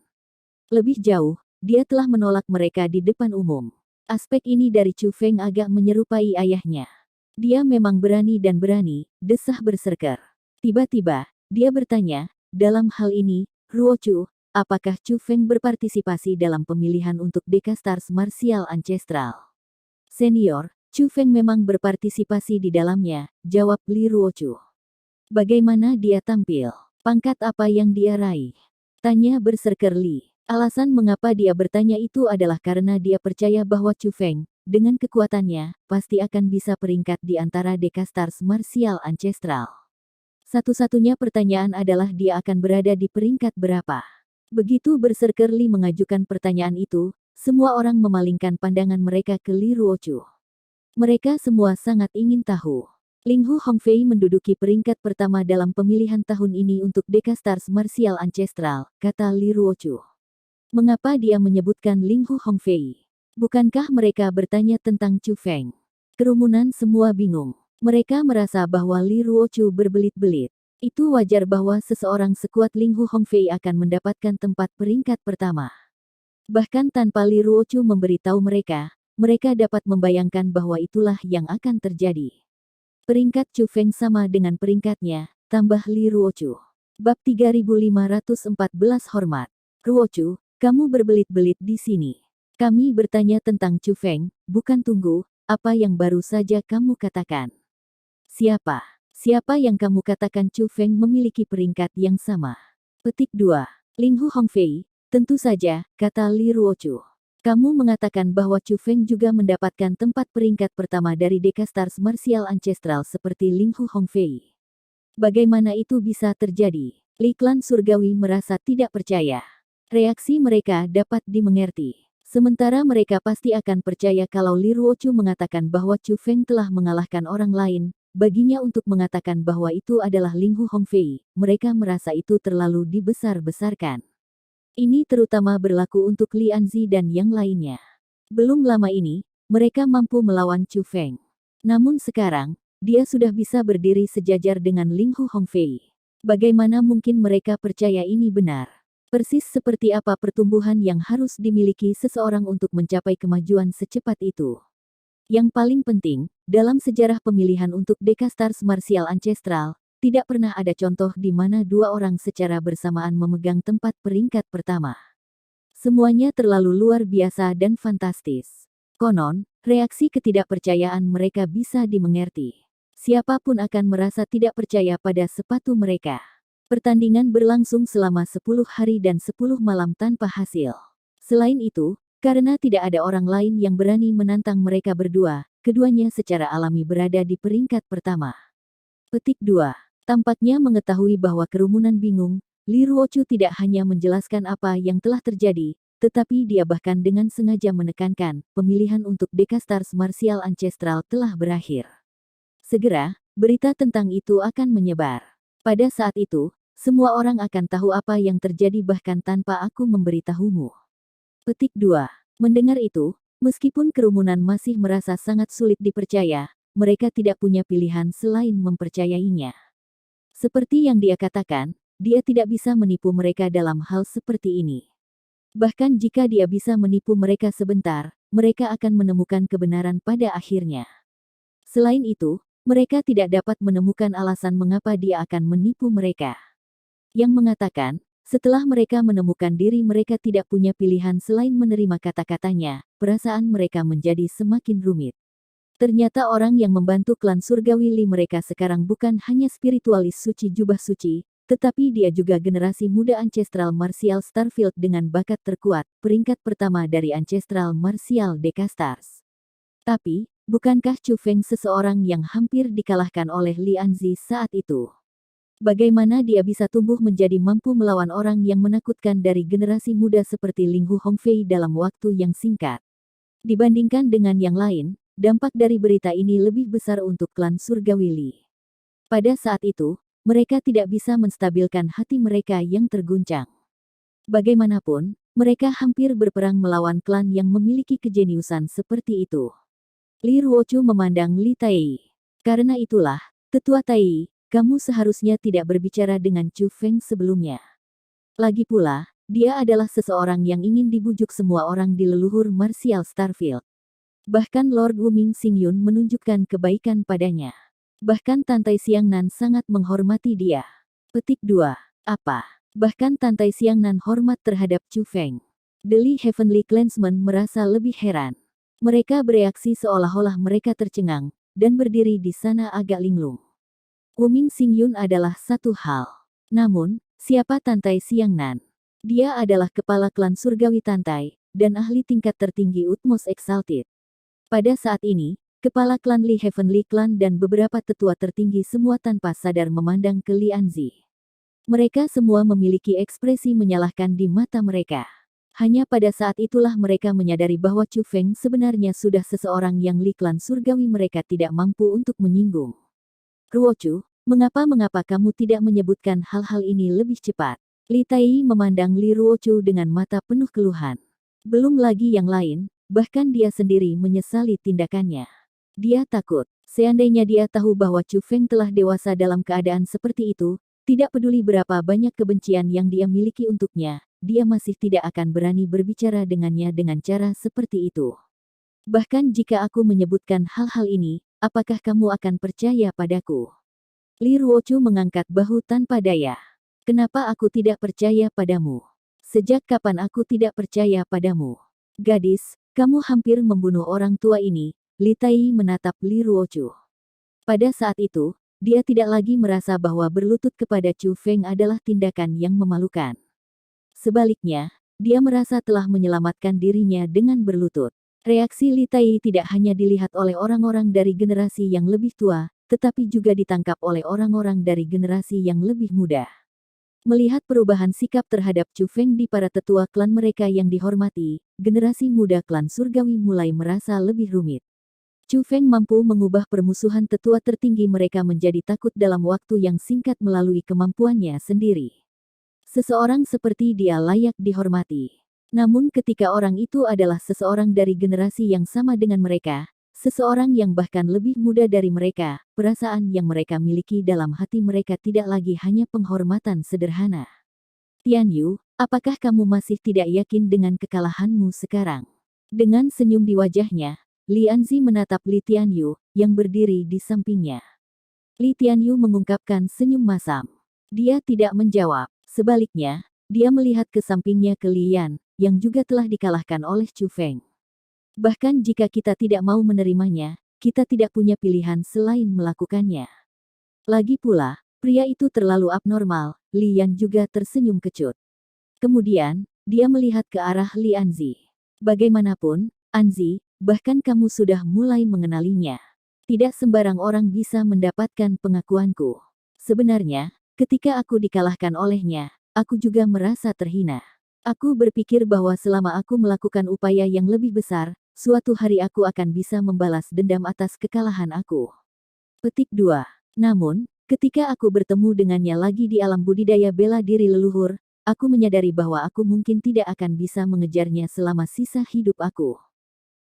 Lebih jauh, dia telah menolak mereka di depan umum. Aspek ini dari Chu Feng agak menyerupai ayahnya. Dia memang berani dan berani, desah Berserker. Tiba-tiba, dia bertanya, dalam hal ini, Ruochu, apakah Chu Feng berpartisipasi dalam pemilihan untuk Decastars Martial Ancestral? Senior, Chu Feng memang berpartisipasi di dalamnya, jawab Li Ruochu. Bagaimana dia tampil? Pangkat apa yang dia raih? Tanya Berserker Li. Alasan mengapa dia bertanya itu adalah karena dia percaya bahwa Chu Feng, dengan kekuatannya, pasti akan bisa peringkat di antara Decastars Martial Ancestral. Satu-satunya pertanyaan adalah dia akan berada di peringkat berapa. Begitu Berserker Li mengajukan pertanyaan itu, semua orang memalingkan pandangan mereka ke Li Ruochu. Mereka semua sangat ingin tahu. Linghu Hongfei menduduki peringkat pertama dalam pemilihan tahun ini untuk Decastars Martial Ancestral, kata Li Ruochu. Mengapa dia menyebutkan Linghu Hongfei? Bukankah mereka bertanya tentang Chu Feng? Kerumunan semua bingung. Mereka merasa bahwa Li Ruochu berbelit-belit. Itu wajar bahwa seseorang sekuat Linghu Hongfei akan mendapatkan tempat peringkat pertama. Bahkan tanpa Li Ruochu memberitahu mereka, mereka dapat membayangkan bahwa itulah yang akan terjadi. Peringkat Chu Feng sama dengan peringkatnya, tambah Li Ruochu. Bab 3514 Hormat. Ruochu, kamu berbelit-belit di sini. Kami bertanya tentang Chu Feng, bukan tunggu, apa yang baru saja kamu katakan. Siapa? Siapa yang kamu katakan Chu Feng memiliki peringkat yang sama? Petik 2. Linghu Hongfei. Tentu saja, kata Li Ruochu. Kamu mengatakan bahwa Chu Feng juga mendapatkan tempat peringkat pertama dari Decastars Martial Ancestral seperti Linghu Hongfei. Bagaimana itu bisa terjadi? Li klan surgawi merasa tidak percaya. Reaksi mereka dapat dimengerti. Sementara mereka pasti akan percaya kalau Li Ruochu mengatakan bahwa Chu Feng telah mengalahkan orang lain, baginya untuk mengatakan bahwa itu adalah Linghu Hongfei, mereka merasa itu terlalu dibesar-besarkan. Ini terutama berlaku untuk Li Anzi dan yang lainnya. Belum lama ini, mereka mampu melawan Chu Feng. Namun sekarang, dia sudah bisa berdiri sejajar dengan Linghu Hongfei. Bagaimana mungkin mereka percaya ini benar? Persis seperti apa pertumbuhan yang harus dimiliki seseorang untuk mencapai kemajuan secepat itu. Yang paling penting, dalam sejarah pemilihan untuk Decastars Martial Ancestral, tidak pernah ada contoh di mana dua orang secara bersamaan memegang tempat peringkat pertama. Semuanya terlalu luar biasa dan fantastis. Konon, reaksi ketidakpercayaan mereka bisa dimengerti. Siapapun akan merasa tidak percaya pada sepatu mereka. Pertandingan berlangsung selama 10 hari dan 10 malam tanpa hasil. Selain itu, karena tidak ada orang lain yang berani menantang mereka berdua, keduanya secara alami berada di peringkat pertama. Petik 2. Tampaknya mengetahui bahwa kerumunan bingung, Li Ruochu tidak hanya menjelaskan apa yang telah terjadi, tetapi dia bahkan dengan sengaja menekankan, pemilihan untuk Decastars Martial Ancestral telah berakhir. Segera, berita tentang itu akan menyebar. Pada saat itu, semua orang akan tahu apa yang terjadi bahkan tanpa aku memberitahumu. Petik 2. Mendengar itu, meskipun kerumunan masih merasa sangat sulit dipercaya, mereka tidak punya pilihan selain mempercayainya. Seperti yang dia katakan, dia tidak bisa menipu mereka dalam hal seperti ini. Bahkan jika dia bisa menipu mereka sebentar, mereka akan menemukan kebenaran pada akhirnya. Selain itu, mereka tidak dapat menemukan alasan mengapa dia akan menipu mereka. Yang mengatakan, setelah mereka menemukan diri mereka tidak punya pilihan selain menerima kata-katanya, perasaan mereka menjadi semakin rumit. Ternyata orang yang membantu klan surgawi Li mereka sekarang bukan hanya spiritualis suci jubah suci, tetapi dia juga generasi muda Ancestral Martial Starfield dengan bakat terkuat, peringkat pertama dari Ancestral Martial Decastars. Tapi, bukankah Chu Feng seseorang yang hampir dikalahkan oleh Li Anzi saat itu? Bagaimana dia bisa tumbuh menjadi mampu melawan orang yang menakutkan dari generasi muda seperti Linghu Hongfei dalam waktu yang singkat? Dibandingkan dengan yang lain, dampak dari berita ini lebih besar untuk klan surgawi Li. Pada saat itu, mereka tidak bisa menstabilkan hati mereka yang terguncang. Bagaimanapun, mereka hampir berperang melawan klan yang memiliki kejeniusan seperti itu. Li Ruochu memandang Li Tai. Karena itulah, Tetua Tai, kamu seharusnya tidak berbicara dengan Chu Feng sebelumnya. Lagi pula, dia adalah seseorang yang ingin dibujuk semua orang di leluhur Martial Starfield. Bahkan Lord Wuming Xingyun menunjukkan kebaikan padanya. Bahkan Tantai Xiangnan sangat menghormati dia. Petik 2. Apa? Bahkan Tantai Xiangnan hormat terhadap Chu Feng. The Li Heavenly Clansmen merasa lebih heran. Mereka bereaksi seolah-olah mereka tercengang, dan berdiri di sana agak linglung. Wuming Xingyun adalah satu hal. Namun, siapa Tantai Xiangnan? Dia adalah kepala klan surgawi Tantai, dan ahli tingkat tertinggi Utmost Exalted. Pada saat ini, kepala klan Li Heavenly Clan dan beberapa tetua tertinggi semua tanpa sadar memandang ke Li Anzi. Mereka semua memiliki ekspresi menyalahkan di mata mereka. Hanya pada saat itulah mereka menyadari bahwa Chu Feng sebenarnya sudah seseorang yang Li klan surgawi mereka tidak mampu untuk menyinggung. Ruochu, mengapa kamu tidak menyebutkan hal-hal ini lebih cepat? Li Tai memandang Li Ruochu dengan mata penuh keluhan. Belum lagi yang lain, bahkan dia sendiri menyesali tindakannya. Dia takut, seandainya dia tahu bahwa Chu Feng telah dewasa dalam keadaan seperti itu, tidak peduli berapa banyak kebencian yang dia miliki untuknya, dia masih tidak akan berani berbicara dengannya dengan cara seperti itu. Bahkan jika aku menyebutkan hal-hal ini, apakah kamu akan percaya padaku? Li Ruochu mengangkat bahu tanpa daya. Kenapa aku tidak percaya padamu? Sejak kapan aku tidak percaya padamu? Gadis, kamu hampir membunuh orang tua ini. Li Tai menatap Li Ruochu. Pada saat itu, dia tidak lagi merasa bahwa berlutut kepada Chu Feng adalah tindakan yang memalukan. Sebaliknya, dia merasa telah menyelamatkan dirinya dengan berlutut. Reaksi Li Tai tidak hanya dilihat oleh orang-orang dari generasi yang lebih tua, tetapi juga ditangkap oleh orang-orang dari generasi yang lebih muda. Melihat perubahan sikap terhadap Chu Feng di para tetua klan mereka yang dihormati, generasi muda klan surgawi mulai merasa lebih rumit. Chu Feng mampu mengubah permusuhan tetua tertinggi mereka menjadi takut dalam waktu yang singkat melalui kemampuannya sendiri. Seseorang seperti dia layak dihormati. Namun ketika orang itu adalah seseorang dari generasi yang sama dengan mereka, seseorang yang bahkan lebih muda dari mereka, perasaan yang mereka miliki dalam hati mereka tidak lagi hanya penghormatan sederhana. Tian Yu, apakah kamu masih tidak yakin dengan kekalahanmu sekarang? Dengan senyum di wajahnya, Li Anzi menatap Li Tian Yu, yang berdiri di sampingnya. Li Tian Yu mengungkapkan senyum masam. Dia tidak menjawab. Sebaliknya, dia melihat ke sampingnya ke Li Yan, yang juga telah dikalahkan oleh Chu Feng. Bahkan jika kita tidak mau menerimanya, kita tidak punya pilihan selain melakukannya. Lagi pula, pria itu terlalu abnormal, Li Yan juga tersenyum kecut. Kemudian, dia melihat ke arah Li Anzi. Bagaimanapun, Anzi, bahkan kamu sudah mulai mengenalinya. Tidak sembarang orang bisa mendapatkan pengakuanku. Sebenarnya, ketika aku dikalahkan olehnya, aku juga merasa terhina. Aku berpikir bahwa selama aku melakukan upaya yang lebih besar, suatu hari aku akan bisa membalas dendam atas kekalahan aku. Petik 2. Namun, ketika aku bertemu dengannya lagi di alam budidaya bela diri leluhur, aku menyadari bahwa aku mungkin tidak akan bisa mengejarnya selama sisa hidup aku.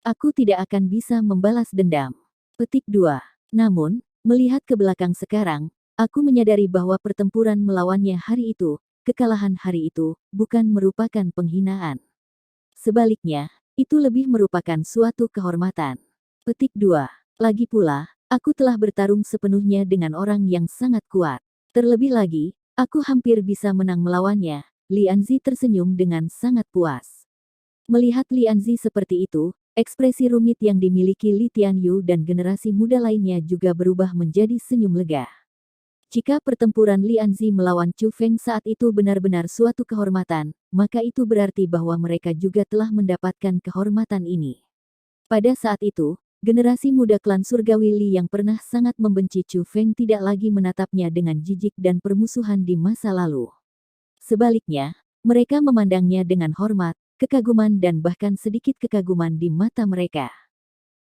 Aku tidak akan bisa membalas dendam. Petik 2. Namun, melihat ke belakang sekarang, aku menyadari bahwa pertempuran melawannya hari itu, kekalahan hari itu, bukan merupakan penghinaan. Sebaliknya, itu lebih merupakan suatu kehormatan. Petik 2. Lagi pula, aku telah bertarung sepenuhnya dengan orang yang sangat kuat. Terlebih lagi, aku hampir bisa menang melawannya. Li Anzi tersenyum dengan sangat puas. Melihat Li Anzi seperti itu, ekspresi rumit yang dimiliki Li Tian Yu dan generasi muda lainnya juga berubah menjadi senyum lega. Jika pertempuran Li Anzi melawan Chu Feng saat itu benar-benar suatu kehormatan, maka itu berarti bahwa mereka juga telah mendapatkan kehormatan ini. Pada saat itu, generasi muda klan surgawi Li yang pernah sangat membenci Chu Feng tidak lagi menatapnya dengan jijik dan permusuhan di masa lalu. Sebaliknya, mereka memandangnya dengan hormat, kekaguman dan bahkan sedikit kekaguman di mata mereka.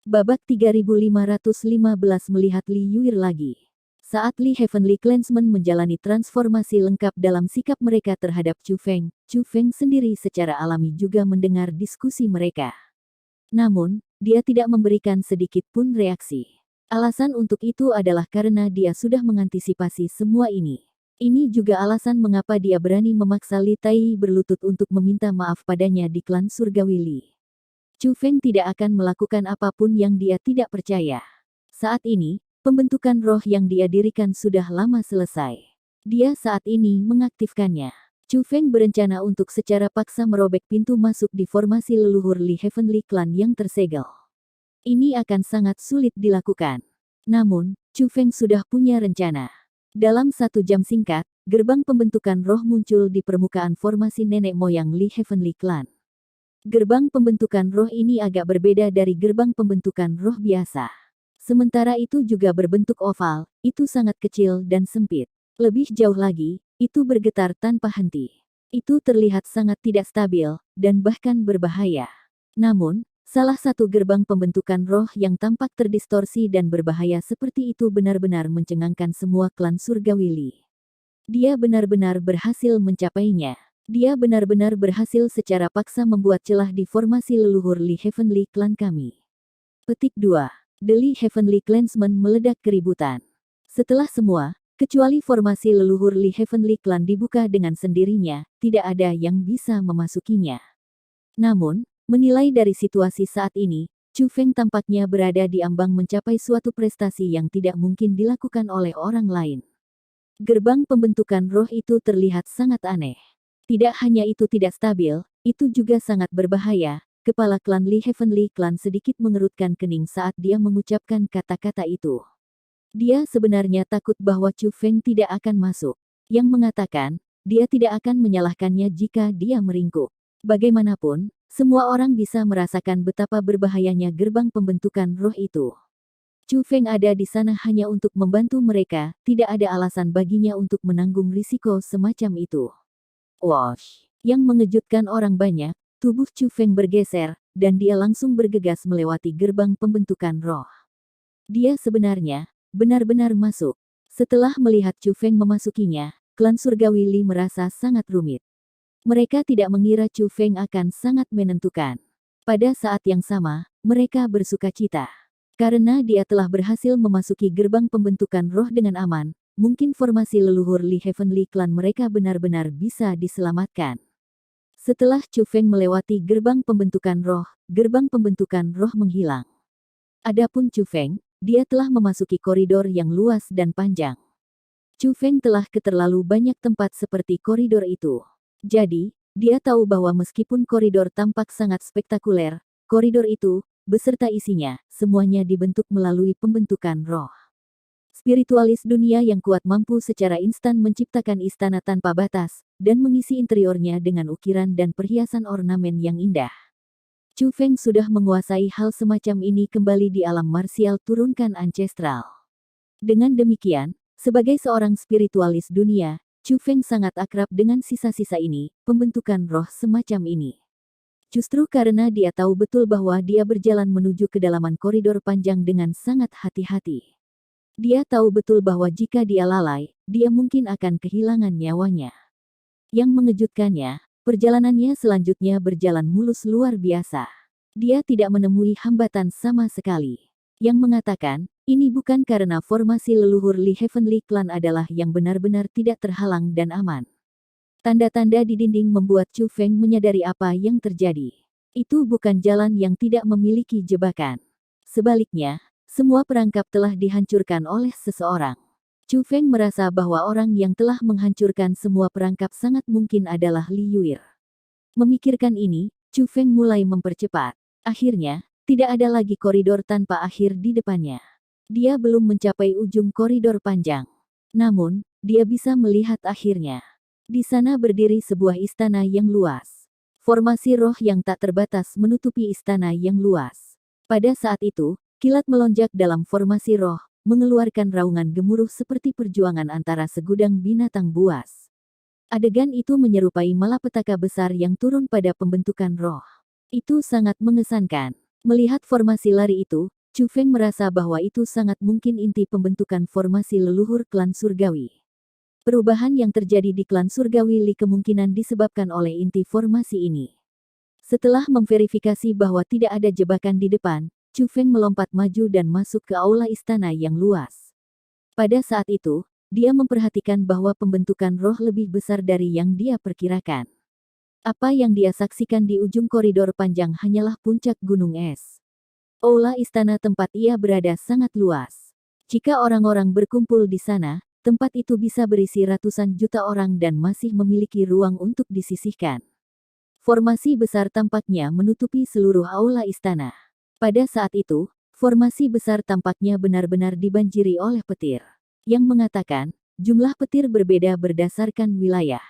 Babak 3515 melihat Li Yuir lagi. Saat Li Heavenly Clansmen menjalani transformasi lengkap dalam sikap mereka terhadap Chu Feng sendiri secara alami juga mendengar diskusi mereka. Namun, dia tidak memberikan sedikit pun reaksi. Alasan untuk itu adalah karena dia sudah mengantisipasi semua ini. Ini juga alasan mengapa dia berani memaksa Li Tai berlutut untuk meminta maaf padanya di klan surgawi Li. Chu Feng tidak akan melakukan apapun yang dia tidak percaya. Saat ini, pembentukan roh yang dia dirikan sudah lama selesai. Dia saat ini mengaktifkannya. Chu Feng berencana untuk secara paksa merobek pintu masuk di formasi leluhur Li Heavenly Clan yang tersegel. Ini akan sangat sulit dilakukan. Namun, Chu Feng sudah punya rencana. Dalam 1 jam singkat, gerbang pembentukan roh muncul di permukaan formasi nenek moyang Li Heavenly Clan. Gerbang pembentukan roh ini agak berbeda dari gerbang pembentukan roh biasa. Sementara itu juga berbentuk oval, itu sangat kecil dan sempit. Lebih jauh lagi, itu bergetar tanpa henti. Itu terlihat sangat tidak stabil, dan bahkan berbahaya. Namun, salah satu gerbang pembentukan roh yang tampak terdistorsi dan berbahaya seperti itu benar-benar mencengangkan semua klan surgawi Li. Dia benar-benar berhasil mencapainya. Dia benar-benar berhasil secara paksa membuat celah di formasi leluhur Li Heavenly Clan kami. Petik 2. The Li Heavenly Clansmen meledak keributan. Setelah semua, kecuali formasi leluhur Li Heavenly Clan dibuka dengan sendirinya, tidak ada yang bisa memasukinya. Namun, menilai dari situasi saat ini, Chu Feng tampaknya berada di ambang mencapai suatu prestasi yang tidak mungkin dilakukan oleh orang lain. Gerbang pembentukan roh itu terlihat sangat aneh. Tidak hanya itu tidak stabil, itu juga sangat berbahaya. Kepala klan Li Heavenly Clan sedikit mengerutkan kening saat dia mengucapkan kata-kata itu. Dia sebenarnya takut bahwa Chu Feng tidak akan masuk. Yang mengatakan, dia tidak akan menyalahkannya jika dia meringkuk. Bagaimanapun, semua orang bisa merasakan betapa berbahayanya gerbang pembentukan roh itu. Chu Feng ada di sana hanya untuk membantu mereka, tidak ada alasan baginya untuk menanggung risiko semacam itu. Wash! Yang mengejutkan orang banyak, tubuh Chu Feng bergeser, dan dia langsung bergegas melewati gerbang pembentukan roh. Dia sebenarnya benar-benar masuk. Setelah melihat Chu Feng memasukinya, klan surgawi Li merasa sangat rumit. Mereka tidak mengira Chu Feng akan sangat menentukan. Pada saat yang sama, mereka bersukacita. Karena dia telah berhasil memasuki gerbang pembentukan roh dengan aman, mungkin formasi leluhur Li Heavenly Clan mereka benar-benar bisa diselamatkan. Setelah Chu Feng melewati gerbang pembentukan roh menghilang. Adapun Chu Feng, dia telah memasuki koridor yang luas dan panjang. Chu Feng telah ke terlalu banyak tempat seperti koridor itu. Jadi, dia tahu bahwa meskipun koridor tampak sangat spektakuler, koridor itu, beserta isinya, semuanya dibentuk melalui pembentukan roh. Spiritualis dunia yang kuat mampu secara instan menciptakan istana tanpa batas, dan mengisi interiornya dengan ukiran dan perhiasan ornamen yang indah. Chu Feng sudah menguasai hal semacam ini kembali di alam marsial turunkan ancestral. Dengan demikian, sebagai seorang spiritualis dunia, Chu Feng sangat akrab dengan sisa-sisa ini, pembentukan roh semacam ini. Justru karena dia tahu betul bahwa dia berjalan menuju kedalaman koridor panjang dengan sangat hati-hati. Dia tahu betul bahwa jika dia lalai, dia mungkin akan kehilangan nyawanya. Yang mengejutkannya, perjalanannya selanjutnya berjalan mulus luar biasa. Dia tidak menemui hambatan sama sekali. Yang mengatakan, ini bukan karena formasi leluhur Li Heavenly Clan adalah yang benar-benar tidak terhalang dan aman. Tanda-tanda di dinding membuat Chu Feng menyadari apa yang terjadi. Itu bukan jalan yang tidak memiliki jebakan. Sebaliknya, semua perangkap telah dihancurkan oleh seseorang. Chu Feng merasa bahwa orang yang telah menghancurkan semua perangkap sangat mungkin adalah Li Yuir. Memikirkan ini, Chu Feng mulai mempercepat. Akhirnya, tidak ada lagi koridor tanpa akhir di depannya. Dia belum mencapai ujung koridor panjang. Namun, dia bisa melihat akhirnya. Di sana berdiri sebuah istana yang luas. Formasi roh yang tak terbatas menutupi istana yang luas. Pada saat itu, kilat melonjak dalam formasi roh, mengeluarkan raungan gemuruh seperti perjuangan antara segudang binatang buas. Adegan itu menyerupai malapetaka besar yang turun pada pembentukan roh. Itu sangat mengesankan. Melihat formasi lari itu, Chu Feng merasa bahwa itu sangat mungkin inti pembentukan formasi leluhur klan surgawi. Perubahan yang terjadi di klan surgawi Li kemungkinan disebabkan oleh inti formasi ini. Setelah memverifikasi bahwa tidak ada jebakan di depan, Chu Feng melompat maju dan masuk ke aula istana yang luas. Pada saat itu, dia memperhatikan bahwa pembentukan roh lebih besar dari yang dia perkirakan. Apa yang dia saksikan di ujung koridor panjang hanyalah puncak gunung es. Aula istana tempat ia berada sangat luas. Jika orang-orang berkumpul di sana, tempat itu bisa berisi ratusan juta orang dan masih memiliki ruang untuk disisihkan. Formasi besar tampaknya menutupi seluruh aula istana. Pada saat itu, formasi besar tampaknya benar-benar dibanjiri oleh petir. Yang mengatakan, jumlah petir berbeda berdasarkan wilayah.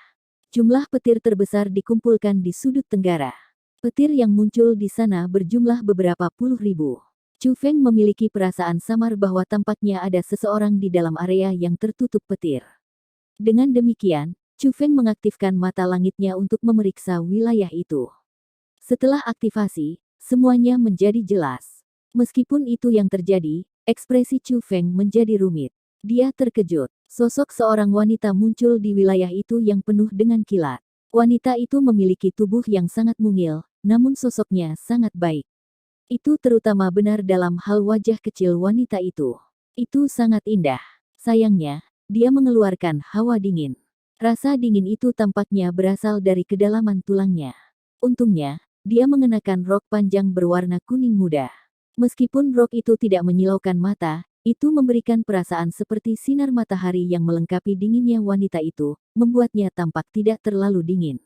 Jumlah petir terbesar dikumpulkan di sudut tenggara. Petir yang muncul di sana berjumlah beberapa puluh ribu. Chu Feng memiliki perasaan samar bahwa tampaknya ada seseorang di dalam area yang tertutup petir. Dengan demikian, Chu Feng mengaktifkan mata langitnya untuk memeriksa wilayah itu. Setelah aktivasi, semuanya menjadi jelas. Meskipun itu yang terjadi, ekspresi Chu Feng menjadi rumit. Dia terkejut. Sosok seorang wanita muncul di wilayah itu yang penuh dengan kilat. Wanita itu memiliki tubuh yang sangat mungil, namun sosoknya sangat baik. Itu terutama benar dalam hal wajah kecil wanita itu. Itu sangat indah. Sayangnya, dia mengeluarkan hawa dingin. Rasa dingin itu tampaknya berasal dari kedalaman tulangnya. Untungnya, dia mengenakan rok panjang berwarna kuning muda. Meskipun rok itu tidak menyilaukan mata, itu memberikan perasaan seperti sinar matahari yang melengkapi dinginnya wanita itu, membuatnya tampak tidak terlalu dingin.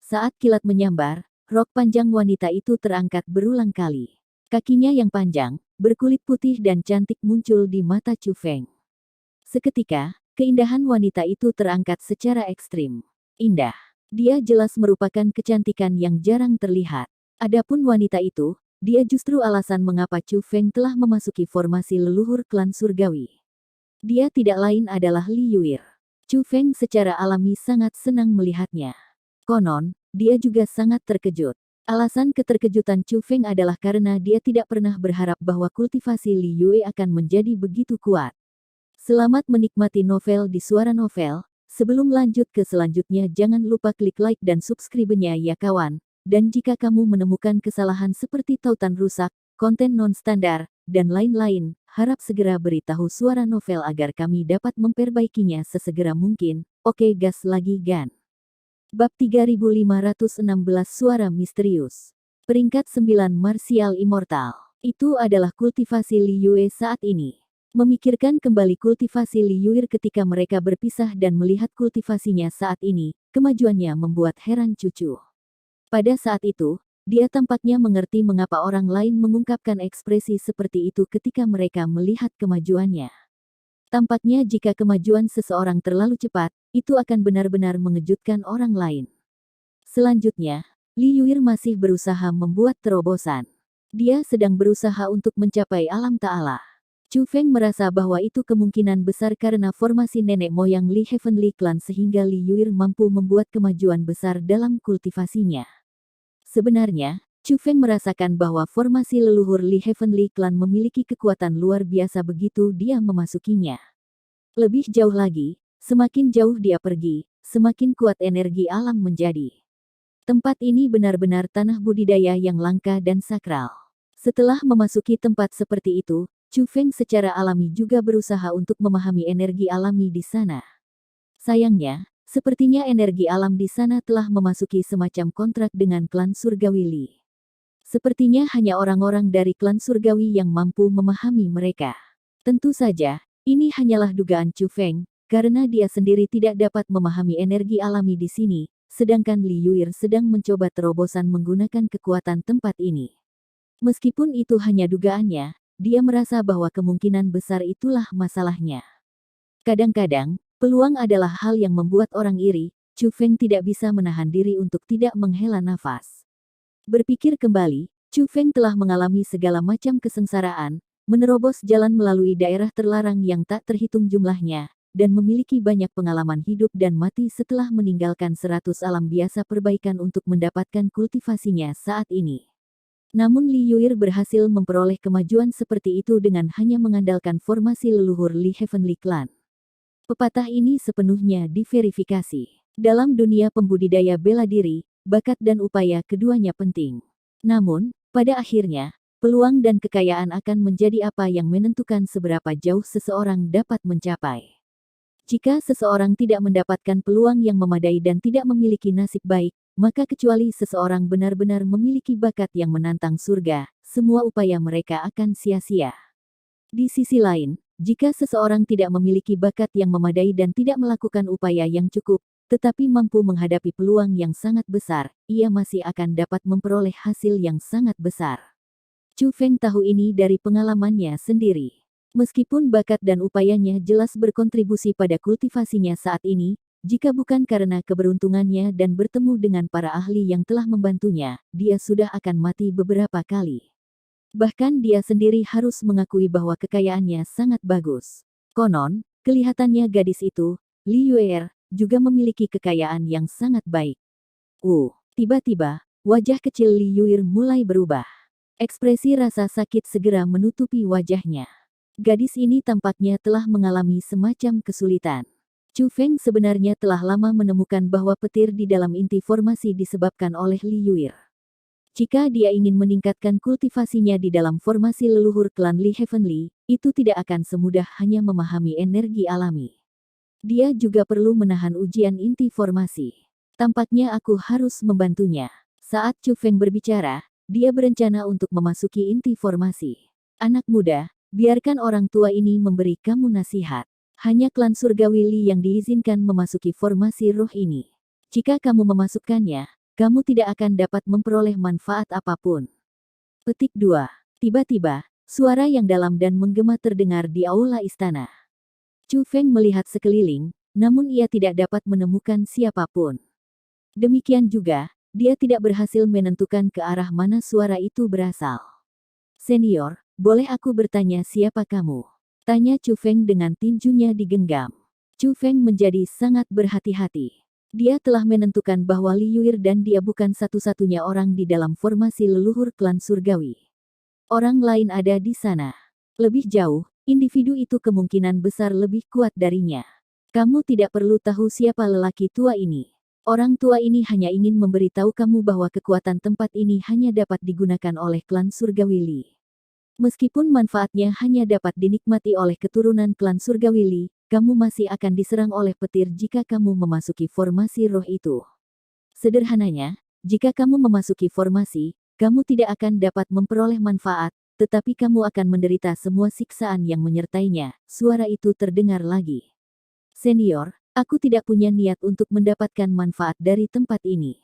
Saat kilat menyambar, rok panjang wanita itu terangkat berulang kali. Kakinya yang panjang, berkulit putih dan cantik muncul di mata Chu Feng. Seketika, keindahan wanita itu terangkat secara ekstrim. Indah. Dia jelas merupakan kecantikan yang jarang terlihat. Adapun wanita itu, dia justru alasan mengapa Chu Feng telah memasuki formasi leluhur klan surgawi. Dia tidak lain adalah Li Yuir. Chu Feng secara alami sangat senang melihatnya. Konon, dia juga sangat terkejut. Alasan keterkejutan Chu Feng adalah karena dia tidak pernah berharap bahwa kultivasi Li Yue akan menjadi begitu kuat. Selamat menikmati novel di Suara Novel. Sebelum lanjut ke selanjutnya jangan lupa klik like dan subscribe-nya ya kawan. Dan jika kamu menemukan kesalahan seperti tautan rusak, konten non-standar, dan lain-lain, harap segera beritahu Suara Novel agar kami dapat memperbaikinya sesegera mungkin. Oke gas lagi Gan. Bab 3516 Suara Misterius. Peringkat 9 Martial Immortal. Itu adalah kultivasi Li Yue saat ini. Memikirkan kembali kultivasi Li Yuir ketika mereka berpisah dan melihat kultivasinya saat ini, kemajuannya membuat heran cucu. Pada saat itu, dia tampaknya mengerti mengapa orang lain mengungkapkan ekspresi seperti itu ketika mereka melihat kemajuannya. Tampaknya jika kemajuan seseorang terlalu cepat, itu akan benar-benar mengejutkan orang lain. Selanjutnya, Li Yuir masih berusaha membuat terobosan. Dia sedang berusaha untuk mencapai alam ta'ala. Chu Feng merasa bahwa itu kemungkinan besar karena formasi nenek moyang Li Heavenly Clan sehingga Li Yuir mampu membuat kemajuan besar dalam kultivasinya. Sebenarnya, Chu Feng merasakan bahwa formasi leluhur Li Heavenly Clan memiliki kekuatan luar biasa begitu dia memasukinya. Lebih jauh lagi, semakin jauh dia pergi, semakin kuat energi alam menjadi. Tempat ini benar-benar tanah budidaya yang langka dan sakral. Setelah memasuki tempat seperti itu, Chu Feng secara alami juga berusaha untuk memahami energi alami di sana. Sayangnya, sepertinya energi alam di sana telah memasuki semacam kontrak dengan klan surgawi Li. Sepertinya hanya orang-orang dari klan surgawi yang mampu memahami mereka. Tentu saja, ini hanyalah dugaan Chu Feng, karena dia sendiri tidak dapat memahami energi alami di sini, sedangkan Li Yuir sedang mencoba terobosan menggunakan kekuatan tempat ini. Meskipun itu hanya dugaannya, dia merasa bahwa kemungkinan besar itulah masalahnya. Kadang-kadang, peluang adalah hal yang membuat orang iri. Chu Feng tidak bisa menahan diri untuk tidak menghela nafas. Berpikir kembali, Chu Feng telah mengalami segala macam kesengsaraan, menerobos jalan melalui daerah terlarang yang tak terhitung jumlahnya, dan memiliki banyak pengalaman hidup dan mati setelah meninggalkan 100 alam biasa perbaikan untuk mendapatkan kultivasinya saat ini. Namun Li Yuir berhasil memperoleh kemajuan seperti itu dengan hanya mengandalkan formasi leluhur Li Heavenly Clan. Pepatah ini sepenuhnya diverifikasi. Dalam dunia pembudidaya bela diri, bakat dan upaya keduanya penting. Namun, pada akhirnya, peluang dan kekayaan akan menjadi apa yang menentukan seberapa jauh seseorang dapat mencapai. Jika seseorang tidak mendapatkan peluang yang memadai dan tidak memiliki nasib baik, maka kecuali seseorang benar-benar memiliki bakat yang menantang surga, semua upaya mereka akan sia-sia. Di sisi lain, jika seseorang tidak memiliki bakat yang memadai dan tidak melakukan upaya yang cukup, tetapi mampu menghadapi peluang yang sangat besar, ia masih akan dapat memperoleh hasil yang sangat besar. Chu Feng tahu ini dari pengalamannya sendiri. Meskipun bakat dan upayanya jelas berkontribusi pada kultivasinya saat ini, jika bukan karena keberuntungannya dan bertemu dengan para ahli yang telah membantunya, dia sudah akan mati beberapa kali. Bahkan dia sendiri harus mengakui bahwa kekayaannya sangat bagus. Konon, kelihatannya gadis itu, Li Yuer, juga memiliki kekayaan yang sangat baik. Tiba-tiba, wajah kecil Li Yuir mulai berubah. Ekspresi rasa sakit segera menutupi wajahnya. Gadis ini tampaknya telah mengalami semacam kesulitan. Chu Feng sebenarnya telah lama menemukan bahwa petir di dalam inti formasi disebabkan oleh Li Yuir. Jika dia ingin meningkatkan kultivasinya di dalam formasi leluhur klan Li Heavenly, itu tidak akan semudah hanya memahami energi alami. Dia juga perlu menahan ujian inti formasi. Tampaknya aku harus membantunya. Saat Chu Feng berbicara, dia berencana untuk memasuki inti formasi. Anak muda, biarkan orang tua ini memberi kamu nasihat. Hanya klan surgawi Li yang diizinkan memasuki formasi roh ini. Jika kamu memasukkannya, kamu tidak akan dapat memperoleh manfaat apapun. Petik 2. Tiba-tiba, Suara yang dalam dan menggema terdengar di aula istana. Chu Feng melihat sekeliling, namun ia tidak dapat menemukan siapapun. Demikian juga, dia tidak berhasil menentukan ke arah mana suara itu berasal. Senior, boleh aku bertanya siapa kamu? Tanya Chu Feng dengan tinjunya digenggam. Chu Feng menjadi sangat berhati-hati. Dia telah menentukan bahwa Li Yuir dan dia bukan satu-satunya orang di dalam formasi leluhur klan surgawi. Orang lain ada di sana. Lebih jauh, individu itu kemungkinan besar lebih kuat darinya. Kamu tidak perlu tahu siapa lelaki tua ini. Orang tua ini hanya ingin memberitahu kamu bahwa kekuatan tempat ini hanya dapat digunakan oleh klan surgawi Li. Meskipun manfaatnya hanya dapat dinikmati oleh keturunan klan surgawi Li, kamu masih akan diserang oleh petir jika kamu memasuki formasi roh itu. Sederhananya, jika kamu memasuki formasi, kamu tidak akan dapat memperoleh manfaat, tetapi kamu akan menderita semua siksaan yang menyertainya. Suara itu terdengar lagi. Senior, aku tidak punya niat untuk mendapatkan manfaat dari tempat ini.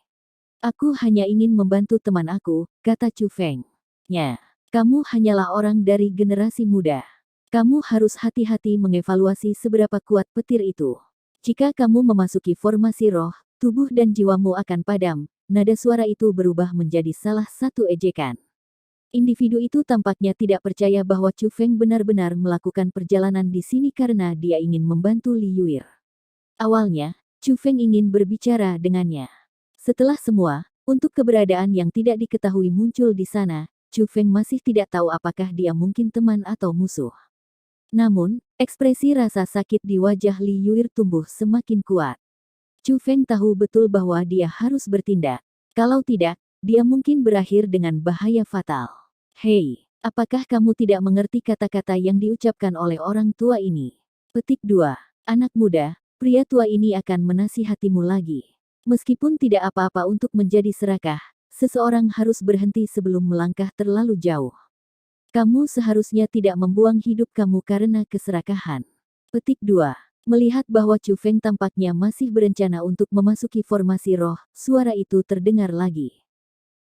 Aku hanya ingin membantu teman aku, kata Chu Feng. Ya, kamu hanyalah orang dari generasi muda. Kamu harus hati-hati mengevaluasi seberapa kuat petir itu. Jika kamu memasuki formasi roh, tubuh dan jiwamu akan padam. Nada suara itu berubah menjadi salah satu ejekan. Individu itu tampaknya tidak percaya bahwa Chu Feng benar-benar melakukan perjalanan di sini karena dia ingin membantu Li Yuir. Awalnya, Chu Feng ingin berbicara dengannya. Setelah semua, untuk keberadaan yang tidak diketahui muncul di sana, Chu Feng masih tidak tahu apakah dia mungkin teman atau musuh. Namun, ekspresi rasa sakit di wajah Li Yuir tumbuh semakin kuat. Chu Feng tahu betul bahwa dia harus bertindak. Kalau tidak, dia mungkin berakhir dengan bahaya fatal. Hei, apakah kamu tidak mengerti kata-kata yang diucapkan oleh orang tua ini? Petik 2. Anak muda, pria tua ini akan menasihatimu lagi. Meskipun tidak apa-apa untuk menjadi serakah, seseorang harus berhenti sebelum melangkah terlalu jauh. Kamu seharusnya tidak membuang hidup kamu karena keserakahan. Petik 2. Melihat bahwa Chu Feng tampaknya masih berencana untuk memasuki formasi roh, suara itu terdengar lagi.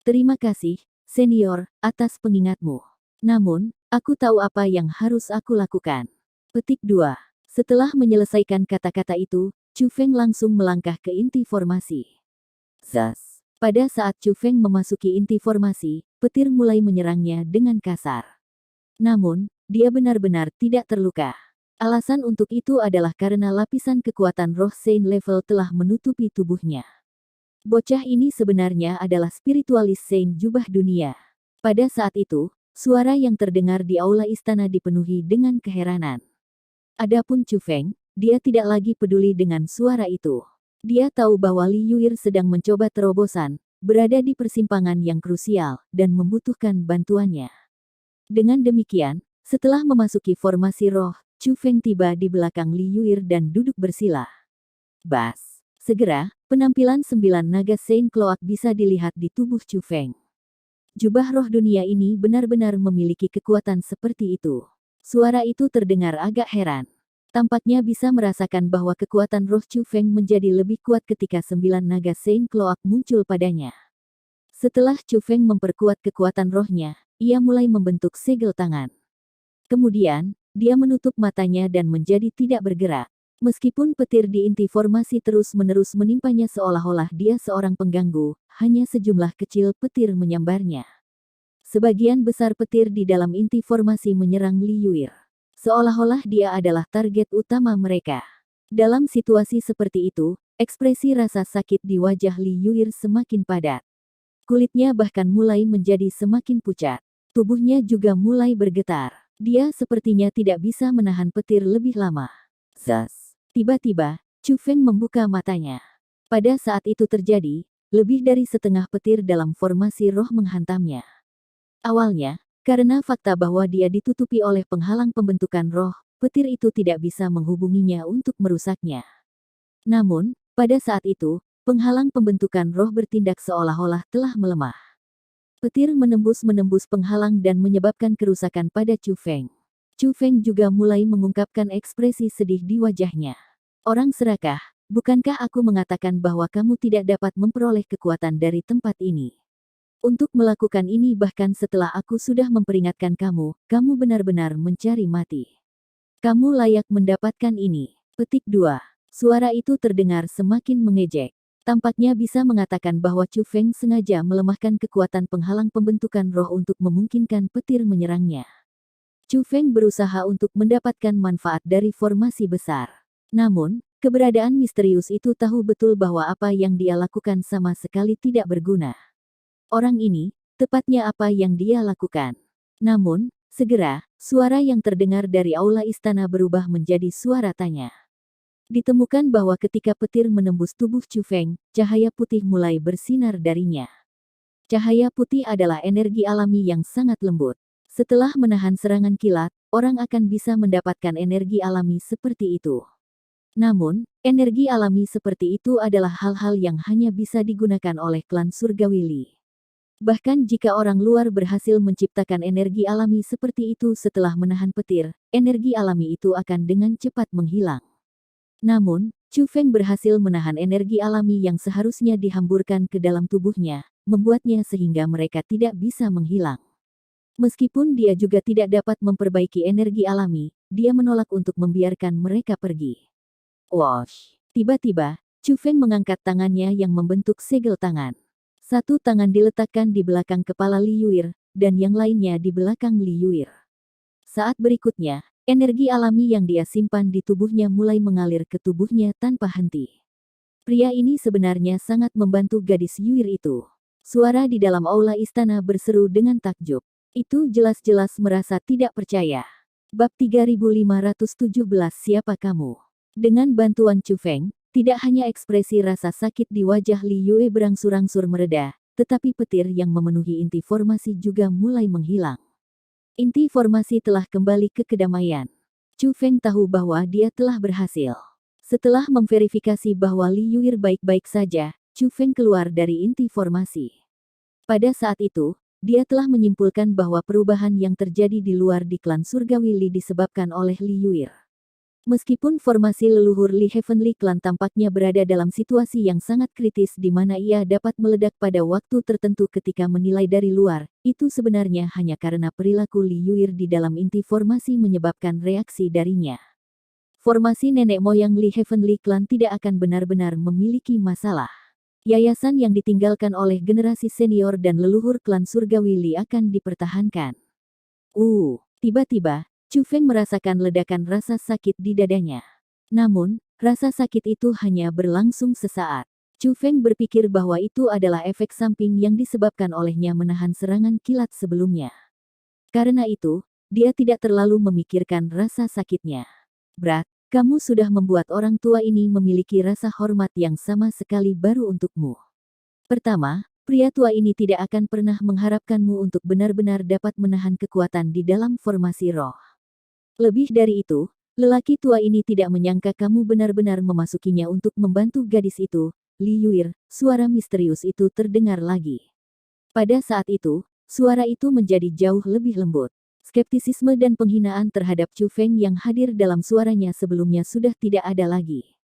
Terima kasih, senior, atas pengingatmu. Namun, aku tahu apa yang harus aku lakukan. Petik 2. Setelah menyelesaikan kata-kata itu, Chu Feng langsung melangkah ke inti formasi. Zas. Pada saat Chu Feng memasuki inti formasi, petir mulai menyerangnya dengan kasar. Namun, dia benar-benar tidak terluka. Alasan untuk itu adalah karena lapisan kekuatan roh Saint level telah menutupi tubuhnya. Bocah ini sebenarnya adalah spiritualis Saint jubah dunia. Pada saat itu, suara yang terdengar di aula istana dipenuhi dengan keheranan. Adapun Chu Feng, dia tidak lagi peduli dengan suara itu. Dia tahu bahwa Li Yuir sedang mencoba terobosan, berada di persimpangan yang krusial, dan membutuhkan bantuannya. Dengan demikian, setelah memasuki formasi roh, Chu Feng tiba di belakang Li Yuir dan duduk bersila. Bas. Segera, penampilan 9 naga Saint Cloak bisa dilihat di tubuh Chu Feng. Jubah roh dunia ini benar-benar memiliki kekuatan seperti itu. Suara itu terdengar agak heran. Tampaknya bisa merasakan bahwa kekuatan roh Chu Feng menjadi lebih kuat ketika 9 naga Saint Cloak muncul padanya. Setelah Chu Feng memperkuat kekuatan rohnya, ia mulai membentuk segel tangan. Kemudian, dia menutup matanya dan menjadi tidak bergerak. Meskipun petir di inti formasi terus-menerus menimpanya seolah-olah dia seorang pengganggu, hanya sejumlah kecil petir menyambarnya. Sebagian besar petir di dalam inti formasi menyerang Li Yuir. Seolah-olah dia adalah target utama mereka. Dalam situasi seperti itu, ekspresi rasa sakit di wajah Li Yuir semakin padat. Kulitnya bahkan mulai menjadi semakin pucat. Tubuhnya juga mulai bergetar. Dia sepertinya tidak bisa menahan petir lebih lama. Zas. Tiba-tiba, Chu Feng membuka matanya. Pada saat itu terjadi, lebih dari setengah petir dalam formasi roh menghantamnya. Awalnya, karena fakta bahwa dia ditutupi oleh penghalang pembentukan roh, petir itu tidak bisa menghubunginya untuk merusaknya. Namun, pada saat itu, penghalang pembentukan roh bertindak seolah-olah telah melemah. Petir menembus penghalang dan menyebabkan kerusakan pada Chu Feng. Chu Feng juga mulai mengungkapkan ekspresi sedih di wajahnya. Orang serakah, bukankah aku mengatakan bahwa kamu tidak dapat memperoleh kekuatan dari tempat ini? Untuk melakukan ini bahkan setelah aku sudah memperingatkan kamu, kamu benar-benar mencari mati. Kamu layak mendapatkan ini. Petik 2. Suara itu terdengar semakin mengejek. Tampaknya bisa mengatakan bahwa Chu Feng sengaja melemahkan kekuatan penghalang pembentukan roh untuk memungkinkan petir menyerangnya. Chu Feng berusaha untuk mendapatkan manfaat dari formasi besar. Namun, keberadaan misterius itu tahu betul bahwa apa yang dia lakukan sama sekali tidak berguna. Orang ini, tepatnya apa yang dia lakukan. Namun, segera, suara yang terdengar dari aula istana berubah menjadi suara tanya. Ditemukan bahwa ketika petir menembus tubuh Chu Feng, cahaya putih mulai bersinar darinya. Cahaya putih adalah energi alami yang sangat lembut. Setelah menahan serangan kilat, orang akan bisa mendapatkan energi alami seperti itu. Namun, energi alami seperti itu adalah hal-hal yang hanya bisa digunakan oleh klan surgawi Li. Bahkan jika orang luar berhasil menciptakan energi alami seperti itu setelah menahan petir, energi alami itu akan dengan cepat menghilang. Namun, Chu Feng berhasil menahan energi alami yang seharusnya dihamburkan ke dalam tubuhnya, membuatnya sehingga mereka tidak bisa menghilang. Meskipun dia juga tidak dapat memperbaiki energi alami, dia menolak untuk membiarkan mereka pergi. Wosh! Tiba-tiba, Chu Feng mengangkat tangannya yang membentuk segel tangan. Satu tangan diletakkan di belakang kepala Li Yuir, dan yang lainnya di belakang Li Yuir. Saat berikutnya, energi alami yang dia simpan di tubuhnya mulai mengalir ke tubuhnya tanpa henti. Pria ini sebenarnya sangat membantu gadis Yuir itu. Suara di dalam aula istana berseru dengan takjub. Itu jelas-jelas merasa tidak percaya. Bab 3517 Siapa kamu? Dengan bantuan Chu Feng, tidak hanya ekspresi rasa sakit di wajah Li Yue berangsur-angsur mereda, tetapi petir yang memenuhi inti formasi juga mulai menghilang. Inti formasi telah kembali ke kedamaian. Chu Feng tahu bahwa dia telah berhasil. Setelah memverifikasi bahwa Li Yue baik-baik saja, Chu Feng keluar dari inti formasi. Pada saat itu, dia telah menyimpulkan bahwa perubahan yang terjadi di luar di klan surgawi Li disebabkan oleh Li Yue. Meskipun formasi leluhur Li Heavenly Clan tampaknya berada dalam situasi yang sangat kritis di mana ia dapat meledak pada waktu tertentu ketika menilai dari luar, itu sebenarnya hanya karena perilaku Li Yue di dalam inti formasi menyebabkan reaksi darinya. Formasi nenek moyang Li Heavenly Clan tidak akan benar-benar memiliki masalah. Yayasan yang ditinggalkan oleh generasi senior dan leluhur klan surgawi Li akan dipertahankan. Tiba-tiba, Chu Feng merasakan ledakan rasa sakit di dadanya. Namun, rasa sakit itu hanya berlangsung sesaat. Chu Feng berpikir bahwa itu adalah efek samping yang disebabkan olehnya menahan serangan kilat sebelumnya. Karena itu, dia tidak terlalu memikirkan rasa sakitnya. Brat, kamu sudah membuat orang tua ini memiliki rasa hormat yang sama sekali baru untukmu. Pertama, pria tua ini tidak akan pernah mengharapkanmu untuk benar-benar dapat menahan kekuatan di dalam formasi roh. Lebih dari itu, lelaki tua ini tidak menyangka kamu benar-benar memasukinya untuk membantu gadis itu. Li Yue, suara misterius itu terdengar lagi. Pada saat itu, suara itu menjadi jauh lebih lembut. Skeptisisme dan penghinaan terhadap Chu Feng yang hadir dalam suaranya sebelumnya sudah tidak ada lagi.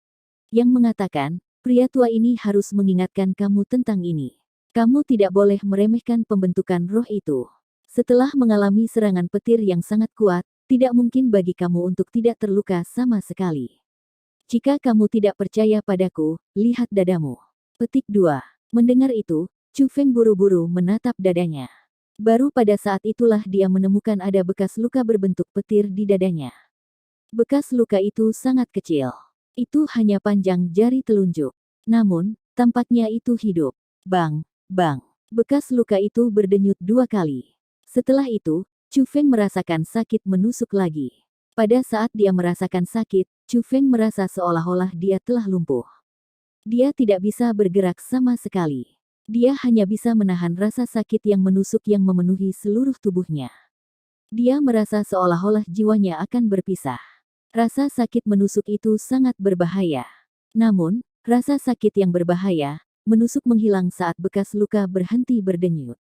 Yang mengatakan, pria tua ini harus mengingatkan kamu tentang ini. Kamu tidak boleh meremehkan pembentukan roh itu. Setelah mengalami serangan petir yang sangat kuat, tidak mungkin bagi kamu untuk tidak terluka sama sekali. Jika kamu tidak percaya padaku, lihat dadamu. Petik 2. Mendengar itu, Chu Feng buru-buru menatap dadanya. Baru pada saat itulah dia menemukan ada bekas luka berbentuk petir di dadanya. Bekas luka itu sangat kecil. Itu hanya panjang jari telunjuk. Namun, tampaknya itu hidup. Bang, bang. Bekas luka itu berdenyut 2 kali. Setelah itu, Chu Feng merasakan sakit menusuk lagi. Pada saat dia merasakan sakit, Chu Feng merasa seolah-olah dia telah lumpuh. Dia tidak bisa bergerak sama sekali. Dia hanya bisa menahan rasa sakit yang menusuk yang memenuhi seluruh tubuhnya. Dia merasa seolah-olah jiwanya akan berpisah. Rasa sakit menusuk itu sangat berbahaya. Namun, rasa sakit yang berbahaya, menusuk menghilang saat bekas luka berhenti berdenyut.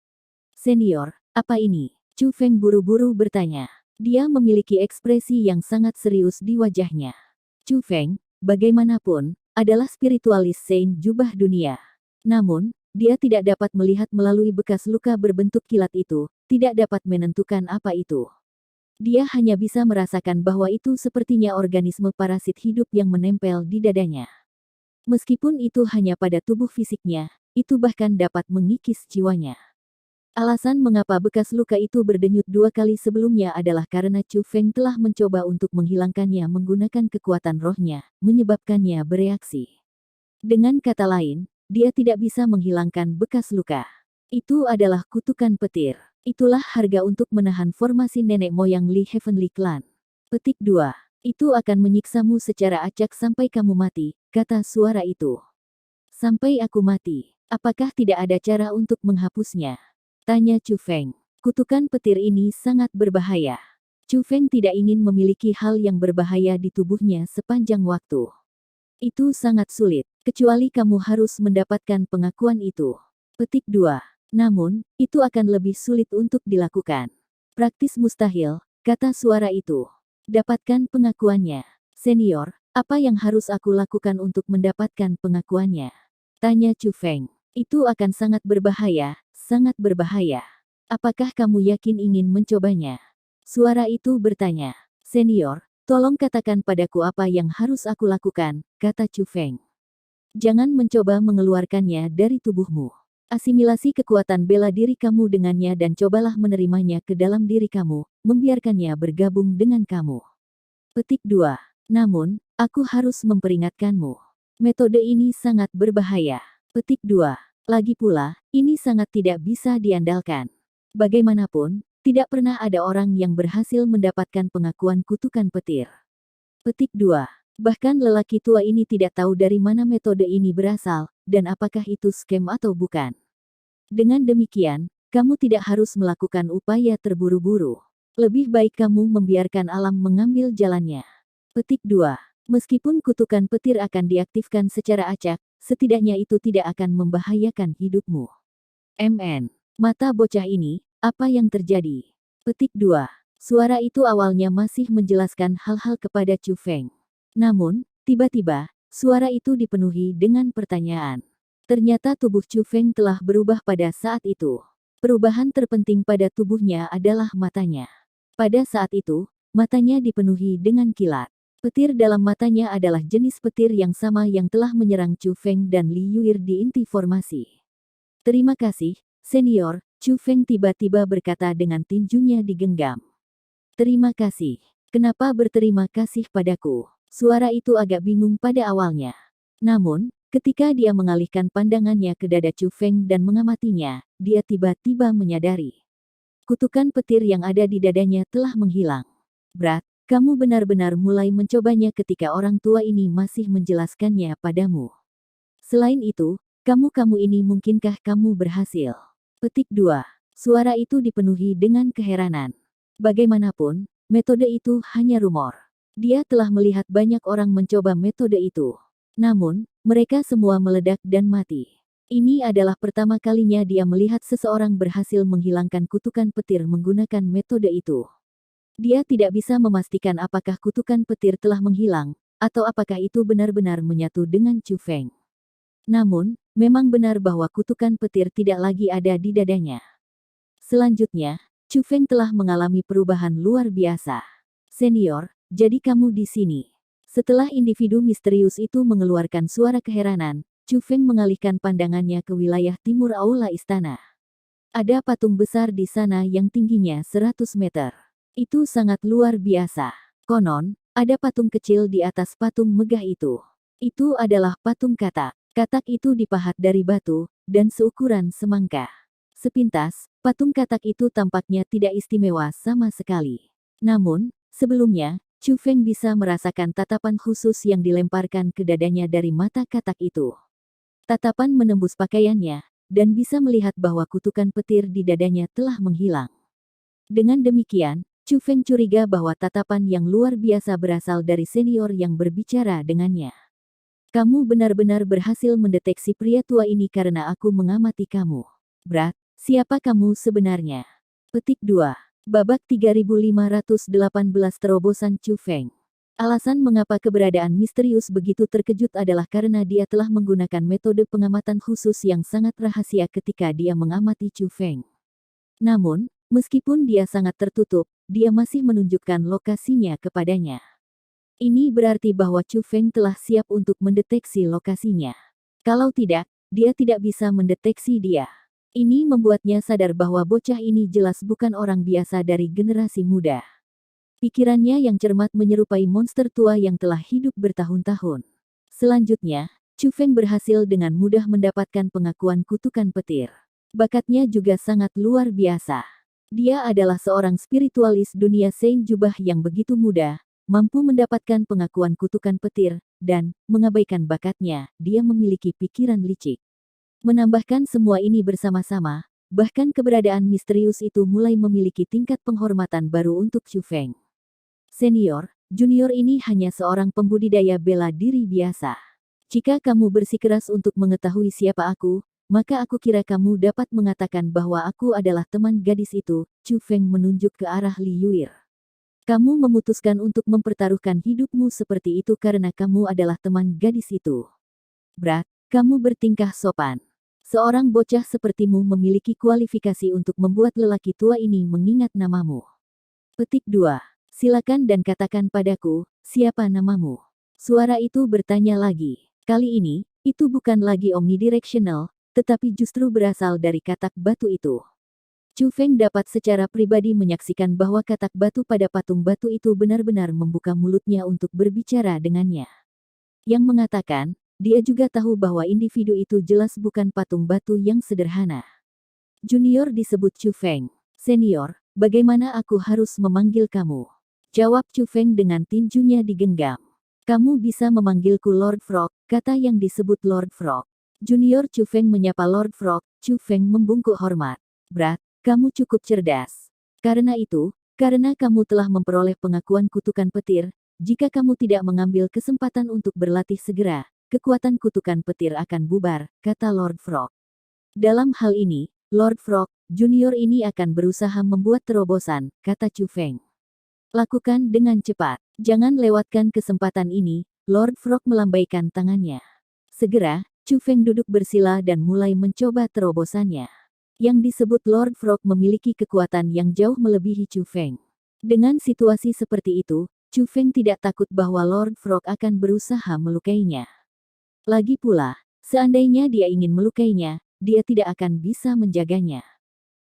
Senior, apa ini? Chu Feng buru-buru bertanya. Dia memiliki ekspresi yang sangat serius di wajahnya. Chu Feng, bagaimanapun, adalah spiritualis Saint jubah dunia. Namun, dia tidak dapat melihat melalui bekas luka berbentuk kilat itu, tidak dapat menentukan apa itu. Dia hanya bisa merasakan bahwa itu sepertinya organisme parasit hidup yang menempel di dadanya. Meskipun itu hanya pada tubuh fisiknya, itu bahkan dapat mengikis jiwanya. Alasan mengapa bekas luka itu berdenyut 2 kali sebelumnya adalah karena Chu Feng telah mencoba untuk menghilangkannya menggunakan kekuatan rohnya, menyebabkannya bereaksi. Dengan kata lain, dia tidak bisa menghilangkan bekas luka. Itu adalah kutukan petir. Itulah harga untuk menahan formasi nenek moyang Li Heavenly Clan. Petik 2. Itu akan menyiksamu secara acak sampai kamu mati, kata suara itu. Sampai aku mati, apakah tidak ada cara untuk menghapusnya? Tanya Chu Feng. Kutukan petir ini sangat berbahaya. Chu Feng tidak ingin memiliki hal yang berbahaya di tubuhnya sepanjang waktu. Itu sangat sulit, kecuali kamu harus mendapatkan pengakuan itu. Petik 2. Namun, itu akan lebih sulit untuk dilakukan. Praktis mustahil, kata suara itu. Dapatkan pengakuannya. Senior, apa yang harus aku lakukan untuk mendapatkan pengakuannya? Tanya Chu Feng. Itu akan sangat berbahaya, sangat berbahaya. Apakah kamu yakin ingin mencobanya? Suara itu bertanya. Senior, tolong katakan padaku apa yang harus aku lakukan, kata Chu Feng. Jangan mencoba mengeluarkannya dari tubuhmu. Asimilasi kekuatan bela diri kamu dengannya dan cobalah menerimanya ke dalam diri kamu, membiarkannya bergabung dengan kamu. Petik 2. Namun, aku harus memperingatkanmu. Metode ini sangat berbahaya. Petik 2. Lagi pula, ini sangat tidak bisa diandalkan. Bagaimanapun, tidak pernah ada orang yang berhasil mendapatkan pengakuan kutukan petir. Petik 2. Bahkan lelaki tua ini tidak tahu dari mana metode ini berasal, dan apakah itu scam atau bukan. Dengan demikian, kamu tidak harus melakukan upaya terburu-buru. Lebih baik kamu membiarkan alam mengambil jalannya. Petik 2. Meskipun kutukan petir akan diaktifkan secara acak, setidaknya itu tidak akan membahayakan hidupmu. MN. Mata bocah ini, apa yang terjadi? Petik 2. Suara itu awalnya masih menjelaskan hal-hal kepada Chu Feng. Namun, tiba-tiba, suara itu dipenuhi dengan pertanyaan. Ternyata tubuh Chu Feng telah berubah pada saat itu. Perubahan terpenting pada tubuhnya adalah matanya. Pada saat itu, matanya dipenuhi dengan kilat. Petir dalam matanya adalah jenis petir yang sama yang telah menyerang Chu Feng dan Li Yuir di inti formasi. Terima kasih, senior, Chu Feng tiba-tiba berkata dengan tinjunya digenggam. Terima kasih. Kenapa berterima kasih padaku? Suara itu agak bingung pada awalnya. Namun, ketika dia mengalihkan pandangannya ke dada Chu Feng dan mengamatinya, dia tiba-tiba menyadari. Kutukan petir yang ada di dadanya telah menghilang. Brat, kamu benar-benar mulai mencobanya ketika orang tua ini masih menjelaskannya padamu. Selain itu, kamu ini mungkinkah kamu berhasil? Petik 2. Suara itu dipenuhi dengan keheranan. Bagaimanapun, metode itu hanya rumor. Dia telah melihat banyak orang mencoba metode itu. Namun, mereka semua meledak dan mati. Ini adalah pertama kalinya dia melihat seseorang berhasil menghilangkan kutukan petir menggunakan metode itu. Dia tidak bisa memastikan apakah kutukan petir telah menghilang, atau apakah itu benar-benar menyatu dengan Chu Feng. Namun, memang benar bahwa kutukan petir tidak lagi ada di dadanya. Selanjutnya, Chu Feng telah mengalami perubahan luar biasa. Senior, jadi kamu di sini. Setelah individu misterius itu mengeluarkan suara keheranan, Chu Feng mengalihkan pandangannya ke wilayah timur aula istana. Ada patung besar di sana yang tingginya 100 meter. Itu sangat luar biasa. Konon, ada patung kecil di atas patung megah itu. Itu adalah patung katak. Katak itu dipahat dari batu, dan seukuran semangka. Sepintas, patung katak itu tampaknya tidak istimewa sama sekali. Namun, sebelumnya, Chu Feng bisa merasakan tatapan khusus yang dilemparkan ke dadanya dari mata katak itu. Tatapan menembus pakaiannya, dan bisa melihat bahwa kutukan petir di dadanya telah menghilang. Dengan demikian, Chu Feng curiga bahwa tatapan yang luar biasa berasal dari senior yang berbicara dengannya. Kamu benar-benar berhasil mendeteksi pria tua ini karena aku mengamati kamu. Brat, siapa kamu sebenarnya? Petik 2. Babak 3518 Terobosan Chu Feng. Alasan mengapa keberadaan misterius begitu terkejut adalah karena dia telah menggunakan metode pengamatan khusus yang sangat rahasia ketika dia mengamati Chu Feng. Namun, meskipun dia sangat tertutup, dia masih menunjukkan lokasinya kepadanya. Ini berarti bahwa Chu Feng telah siap untuk mendeteksi lokasinya. Kalau tidak, dia tidak bisa mendeteksi dia. Ini membuatnya sadar bahwa bocah ini jelas bukan orang biasa dari generasi muda. Pikirannya yang cermat menyerupai monster tua yang telah hidup bertahun-tahun. Selanjutnya, Chu Feng berhasil dengan mudah mendapatkan pengakuan kutukan petir. Bakatnya juga sangat luar biasa. Dia adalah seorang spiritualis dunia Saint Jubah yang begitu muda, mampu mendapatkan pengakuan kutukan petir, dan, mengabaikan bakatnya, dia memiliki pikiran licik. Menambahkan semua ini bersama-sama, bahkan keberadaan misterius itu mulai memiliki tingkat penghormatan baru untuk Chu Feng. Senior, junior ini hanya seorang pembudidaya bela diri biasa. Jika kamu bersikeras untuk mengetahui siapa aku, maka aku kira kamu dapat mengatakan bahwa aku adalah teman gadis itu. Chu Feng menunjuk ke arah Li Yuir. Kamu memutuskan untuk mempertaruhkan hidupmu seperti itu karena kamu adalah teman gadis itu. Brat, kamu bertingkah sopan. Seorang bocah sepertimu memiliki kualifikasi untuk membuat lelaki tua ini mengingat namamu. Petik 2. Silakan dan katakan padaku, siapa namamu? Suara itu bertanya lagi. Kali ini, itu bukan lagi omnidirectional, tetapi justru berasal dari katak batu itu. Chu Feng dapat secara pribadi menyaksikan bahwa katak batu pada patung batu itu benar-benar membuka mulutnya untuk berbicara dengannya. Yang mengatakan, dia juga tahu bahwa individu itu jelas bukan patung batu yang sederhana. Junior disebut Chu Feng. Senior, bagaimana aku harus memanggil kamu? Jawab Chu Feng dengan tinjunya digenggam. Kamu bisa memanggilku Lord Frog, kata yang disebut Lord Frog. Junior Chu Feng menyapa Lord Frog. Chu Feng membungkuk hormat. Brat, kamu cukup cerdas. Karena itu, karena kamu telah memperoleh pengakuan kutukan petir, jika kamu tidak mengambil kesempatan untuk berlatih segera, kekuatan kutukan petir akan bubar, kata Lord Frog. Dalam hal ini, Lord Frog, Junior ini akan berusaha membuat terobosan, kata Chu Feng. Lakukan dengan cepat. Jangan lewatkan kesempatan ini, Lord Frog melambaikan tangannya. Segera, Chu Feng duduk bersila dan mulai mencoba terobosannya. Yang disebut Lord Frog memiliki kekuatan yang jauh melebihi Chu Feng. Dengan situasi seperti itu, Chu Feng tidak takut bahwa Lord Frog akan berusaha melukainya. Lagi pula, seandainya dia ingin melukainya, dia tidak akan bisa menjaganya.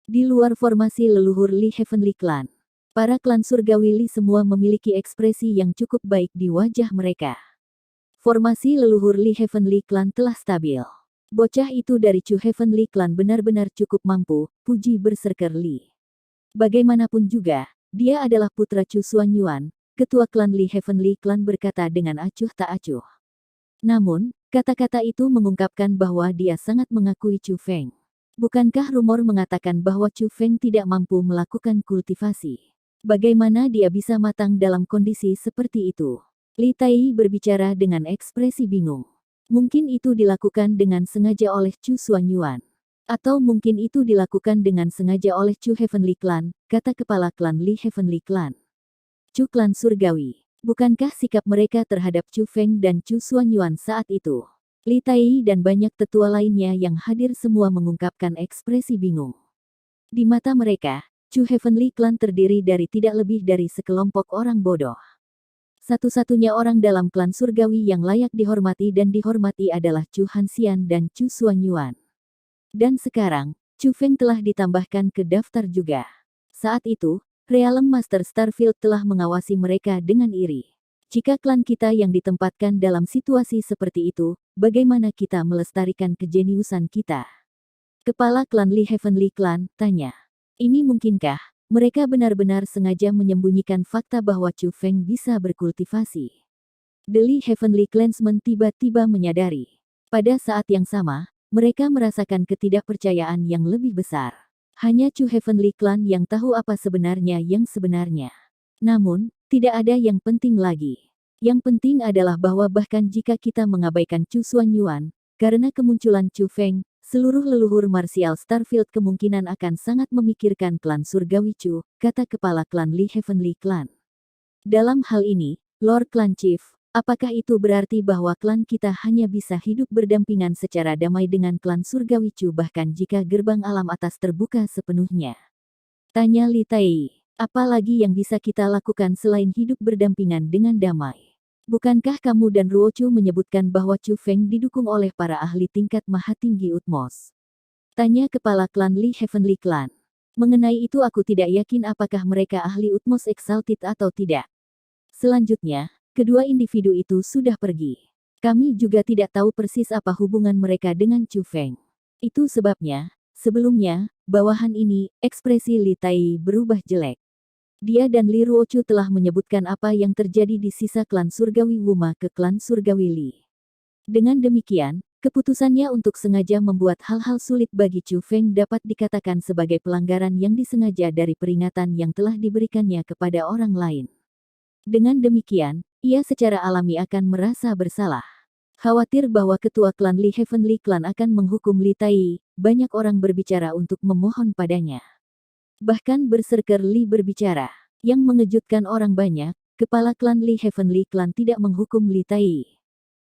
Di luar formasi leluhur Li Heavenly Clan, para klan surgawi Li semua memiliki ekspresi yang cukup baik di wajah mereka. Formasi leluhur Li Heavenly Clan telah stabil. Bocah itu dari Chu Heavenly Clan benar-benar cukup mampu, puji berserker Li. Bagaimanapun juga, dia adalah putra Chu Xuanyuan, ketua klan Li Heavenly Clan berkata dengan acuh tak acuh. Namun, kata-kata itu mengungkapkan bahwa dia sangat mengakui Chu Feng. Bukankah rumor mengatakan bahwa Chu Feng tidak mampu melakukan kultivasi? Bagaimana dia bisa matang dalam kondisi seperti itu? Li Tai berbicara dengan ekspresi bingung. Mungkin itu dilakukan dengan sengaja oleh Chu Xuanyuan. Atau mungkin itu dilakukan dengan sengaja oleh Chu Heavenly Clan, kata kepala klan Li Heavenly Clan. Chu Klan Surgawi. Bukankah sikap mereka terhadap Chu Feng dan Chu Xuanyuan saat itu? Li Tai dan banyak tetua lainnya yang hadir semua mengungkapkan ekspresi bingung. Di mata mereka, Chu Heavenly Clan terdiri dari tidak lebih dari sekelompok orang bodoh. Satu-satunya orang dalam klan surgawi yang layak dihormati dan dihormati adalah Chu Hanxian dan Chu Xuanyuan. Dan sekarang, Chu Feng telah ditambahkan ke daftar juga. Saat itu, Realm Master Starfield telah mengawasi mereka dengan iri. Jika klan kita yang ditempatkan dalam situasi seperti itu, bagaimana kita melestarikan kejeniusan kita? Kepala klan Li Heavenly Clan tanya. Ini mungkinkah? Mereka benar-benar sengaja menyembunyikan fakta bahwa Chu Feng bisa berkultivasi. The Li Heavenly Clansmen tiba-tiba menyadari. Pada saat yang sama, mereka merasakan ketidakpercayaan yang lebih besar. Hanya Chu Heavenly Clan yang tahu apa sebenarnya yang sebenarnya. Namun, tidak ada yang penting lagi. Yang penting adalah bahwa bahkan jika kita mengabaikan Chu Xuanyuan, karena kemunculan Chu Feng, seluruh leluhur marsial Starfield kemungkinan akan sangat memikirkan klan surgawi Chu, kata kepala klan Li Heavenly Clan. Dalam hal ini, Lord Clan Chief, apakah itu berarti bahwa klan kita hanya bisa hidup berdampingan secara damai dengan klan Surgawi Chu bahkan jika gerbang alam atas terbuka sepenuhnya? Tanya Li Tai. Apa lagi yang bisa kita lakukan selain hidup berdampingan dengan damai? Bukankah kamu dan Ruo Chu menyebutkan bahwa Chu Feng didukung oleh para ahli tingkat maha tinggi Utmos? Tanya kepala klan Li Heavenly Clan. Mengenai itu aku tidak yakin apakah mereka ahli Utmos Exalted atau tidak. Selanjutnya, kedua individu itu sudah pergi. Kami juga tidak tahu persis apa hubungan mereka dengan Chu Feng. Itu sebabnya, sebelumnya, bawahan ini, ekspresi Li Tai berubah jelek. Dia dan Li Ruochu telah menyebutkan apa yang terjadi di sisa klan Surgawi Wuma ke klan Surgawi Li. Dengan demikian, keputusannya untuk sengaja membuat hal-hal sulit bagi Chu Feng dapat dikatakan sebagai pelanggaran yang disengaja dari peringatan yang telah diberikannya kepada orang lain. Dengan demikian, ia secara alami akan merasa bersalah. Khawatir bahwa ketua klan Li Heavenly Clan akan menghukum Li Tai, banyak orang berbicara untuk memohon padanya. Bahkan Berserker Li berbicara. Yang mengejutkan orang banyak, kepala klan Li Heavenly Clan tidak menghukum Li Tai.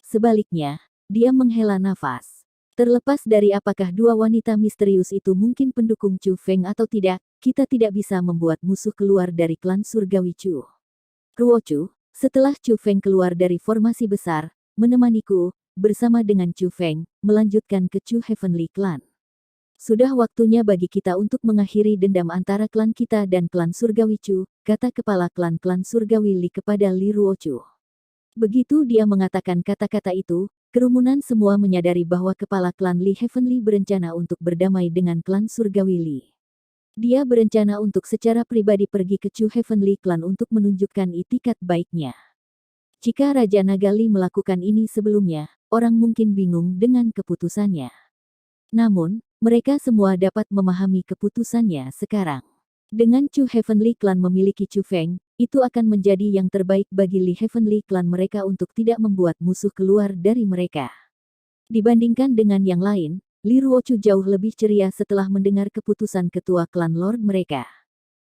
Sebaliknya, dia menghela nafas. Terlepas dari apakah dua wanita misterius itu mungkin pendukung Chu Feng atau tidak, kita tidak bisa membuat musuh keluar dari klan Surgawi Chu. Ruochu, setelah Chu Feng keluar dari formasi besar, menemaniku, bersama dengan Chu Feng, melanjutkan ke Chu Heavenly Clan. Sudah waktunya bagi kita untuk mengakhiri dendam antara klan kita dan klan Surgawi Chu, kata kepala klan Surgawi Li kepada Li Ruochu. Begitu dia mengatakan kata-kata itu, kerumunan semua menyadari bahwa kepala klan Li Heavenly berencana untuk berdamai dengan klan Surgawi Li. Dia berencana untuk secara pribadi pergi ke Chu Heavenly Clan untuk menunjukkan itikat baiknya. Jika Raja Nagali melakukan ini sebelumnya, orang mungkin bingung dengan keputusannya. Namun, mereka semua dapat memahami keputusannya sekarang. Dengan Chu Heavenly Clan memiliki Chu Feng, itu akan menjadi yang terbaik bagi Li Heavenly Clan mereka untuk tidak membuat musuh keluar dari mereka. Dibandingkan dengan yang lain, Li Ruochu jauh lebih ceria setelah mendengar keputusan ketua klan Lord mereka.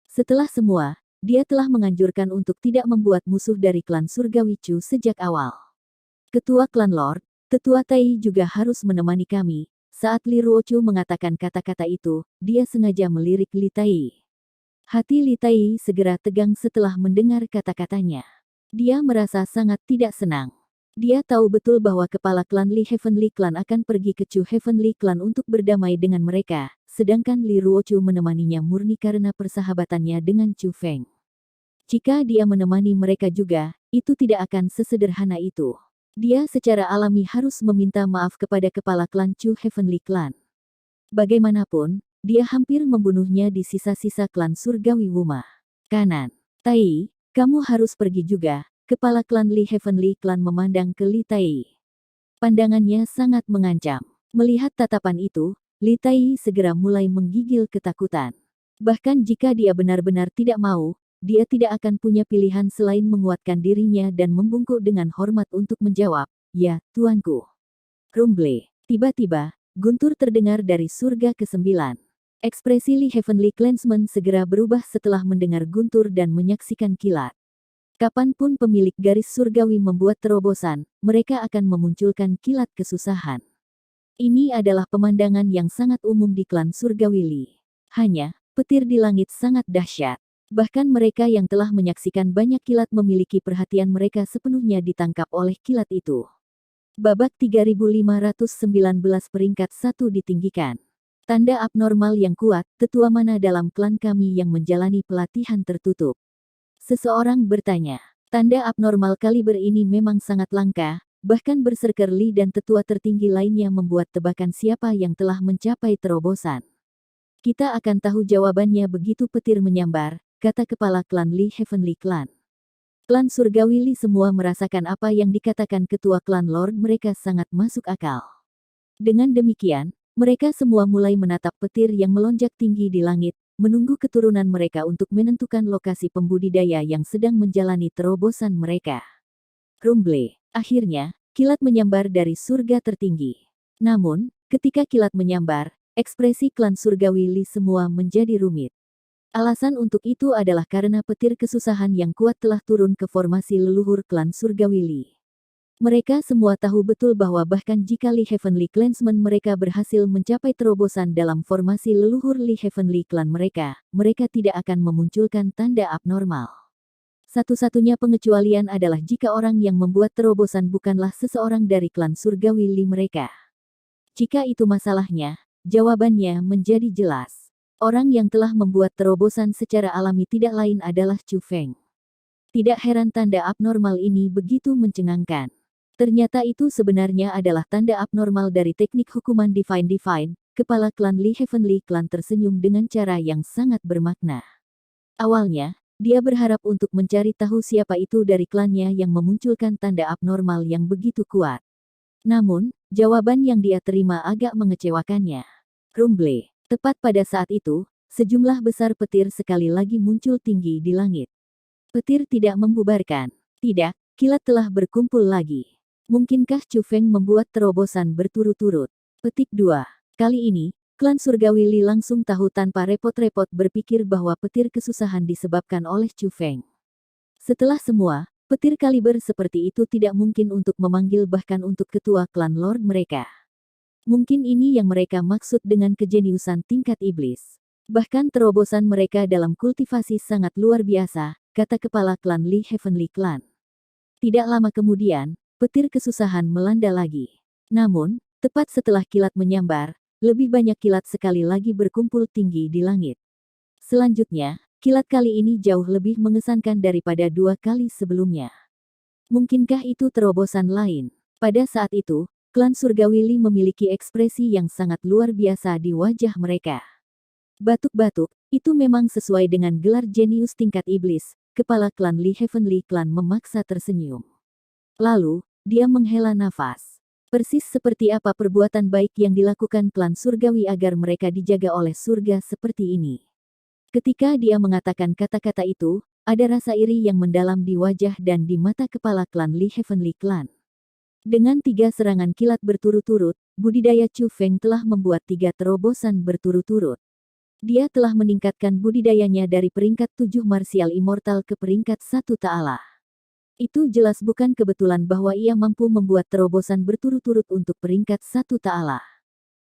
Setelah semua, dia telah menganjurkan untuk tidak membuat musuh dari klan Surgawi Chu sejak awal. Ketua klan Lord, Tetua Tai juga harus menemani kami. Saat Li Ruochu mengatakan kata-kata itu, dia sengaja melirik Li Tai. Hati Li Tai segera tegang setelah mendengar kata-katanya. Dia merasa sangat tidak senang. Dia tahu betul bahwa kepala klan Li Heavenly Clan akan pergi ke Chu Heavenly Clan untuk berdamai dengan mereka, sedangkan Li Ruochu menemaninya murni karena persahabatannya dengan Chu Feng. Jika dia menemani mereka juga, itu tidak akan sesederhana itu. Dia secara alami harus meminta maaf kepada kepala klan Chu Heavenly Clan. Bagaimanapun, dia hampir membunuhnya di sisa-sisa klan Surgawi Wuma. Kanan. Tai, kamu harus pergi juga. Kepala klan Li Heavenly Clan memandang ke Li Tai. Pandangannya sangat mengancam. Melihat tatapan itu, Li Tai segera mulai menggigil ketakutan. Bahkan jika dia benar-benar tidak mau, dia tidak akan punya pilihan selain menguatkan dirinya dan membungkuk dengan hormat untuk menjawab, "Ya, tuanku." Rumble. Tiba-tiba, guntur terdengar dari surga ke-9. Ekspresi Li Heavenly Clansman segera berubah setelah mendengar guntur dan menyaksikan kilat. Kapanpun pemilik garis surgawi membuat terobosan, mereka akan memunculkan kilat kesusahan. Ini adalah pemandangan yang sangat umum di klan Surgawi Li. Hanya, petir di langit sangat dahsyat. Bahkan mereka yang telah menyaksikan banyak kilat memiliki perhatian mereka sepenuhnya ditangkap oleh kilat itu. Babak 3519 peringkat 1 ditinggikan. Tanda abnormal yang kuat, tetua mana dalam klan kami yang menjalani pelatihan tertutup? Seseorang bertanya. Tanda abnormal kaliber ini memang sangat langka, bahkan Berserker Li dan tetua tertinggi lainnya membuat tebakan siapa yang telah mencapai terobosan. Kita akan tahu jawabannya begitu petir menyambar, kata kepala klan Li Heavenly Clan. Klan Surgawi Li semua merasakan apa yang dikatakan ketua klan Lord mereka sangat masuk akal. Dengan demikian, mereka semua mulai menatap petir yang melonjak tinggi di langit, menunggu keturunan mereka untuk menentukan lokasi pembudidaya yang sedang menjalani terobosan mereka. Rumble. Akhirnya, kilat menyambar dari surga tertinggi. Namun, ketika kilat menyambar, ekspresi klan Surgawi Li semua menjadi rumit. Alasan untuk itu adalah karena petir kesusahan yang kuat telah turun ke formasi leluhur klan surgawi Li. Mereka semua tahu betul bahwa bahkan jika Li Heavenly Clansmen mereka berhasil mencapai terobosan dalam formasi leluhur Li Heavenly Clan mereka tidak akan memunculkan tanda abnormal. Satu-satunya pengecualian adalah jika orang yang membuat terobosan bukanlah seseorang dari klan surgawi Li mereka. Jika itu masalahnya, jawabannya menjadi jelas. Orang yang telah membuat terobosan secara alami tidak lain adalah Chu Feng. Tidak heran tanda abnormal ini begitu mencengangkan. Ternyata itu sebenarnya adalah tanda abnormal dari teknik hukuman Divine. Kepala klan Li Heavenly Clan tersenyum dengan cara yang sangat bermakna. Awalnya, dia berharap untuk mencari tahu siapa itu dari klannya yang memunculkan tanda abnormal yang begitu kuat. Namun, jawaban yang dia terima agak mengecewakannya. Rumble. Tepat pada saat itu, sejumlah besar petir sekali lagi muncul tinggi di langit. Petir tidak membubarkan. Tidak, kilat telah berkumpul lagi. Mungkinkah Chu Feng membuat terobosan berturut-turut? Petik 2. Kali ini, klan surgawi Li langsung tahu tanpa repot-repot berpikir bahwa petir kesusahan disebabkan oleh Chu Feng. Setelah semua, petir kaliber seperti itu tidak mungkin untuk memanggil bahkan untuk ketua klan Lord mereka. Mungkin ini yang mereka maksud dengan kejeniusan tingkat iblis. Bahkan terobosan mereka dalam kultivasi sangat luar biasa, kata kepala klan Li Heavenly Clan. Tidak lama kemudian, petir kesusahan melanda lagi. Namun, tepat setelah kilat menyambar, lebih banyak kilat sekali lagi berkumpul tinggi di langit. Selanjutnya, kilat kali ini jauh lebih mengesankan daripada 2 kali sebelumnya. Mungkinkah itu terobosan lain? Pada saat itu, klan surgawi Li memiliki ekspresi yang sangat luar biasa di wajah mereka. Batuk-batuk, itu memang sesuai dengan gelar jenius tingkat iblis. Kepala klan Li Heavenly Clan memaksa tersenyum. Lalu, dia menghela nafas. Persis seperti apa perbuatan baik yang dilakukan klan surgawi agar mereka dijaga oleh surga seperti ini. Ketika dia mengatakan kata-kata itu, ada rasa iri yang mendalam di wajah dan di mata kepala klan Li Heavenly Clan. Dengan 3 serangan kilat berturut-turut, budidaya Chu Feng telah membuat 3 terobosan berturut-turut. Dia telah meningkatkan budidayanya dari peringkat 7 martial immortal ke peringkat 1 ta'ala. Itu jelas bukan kebetulan bahwa ia mampu membuat terobosan berturut-turut untuk peringkat 1 ta'ala.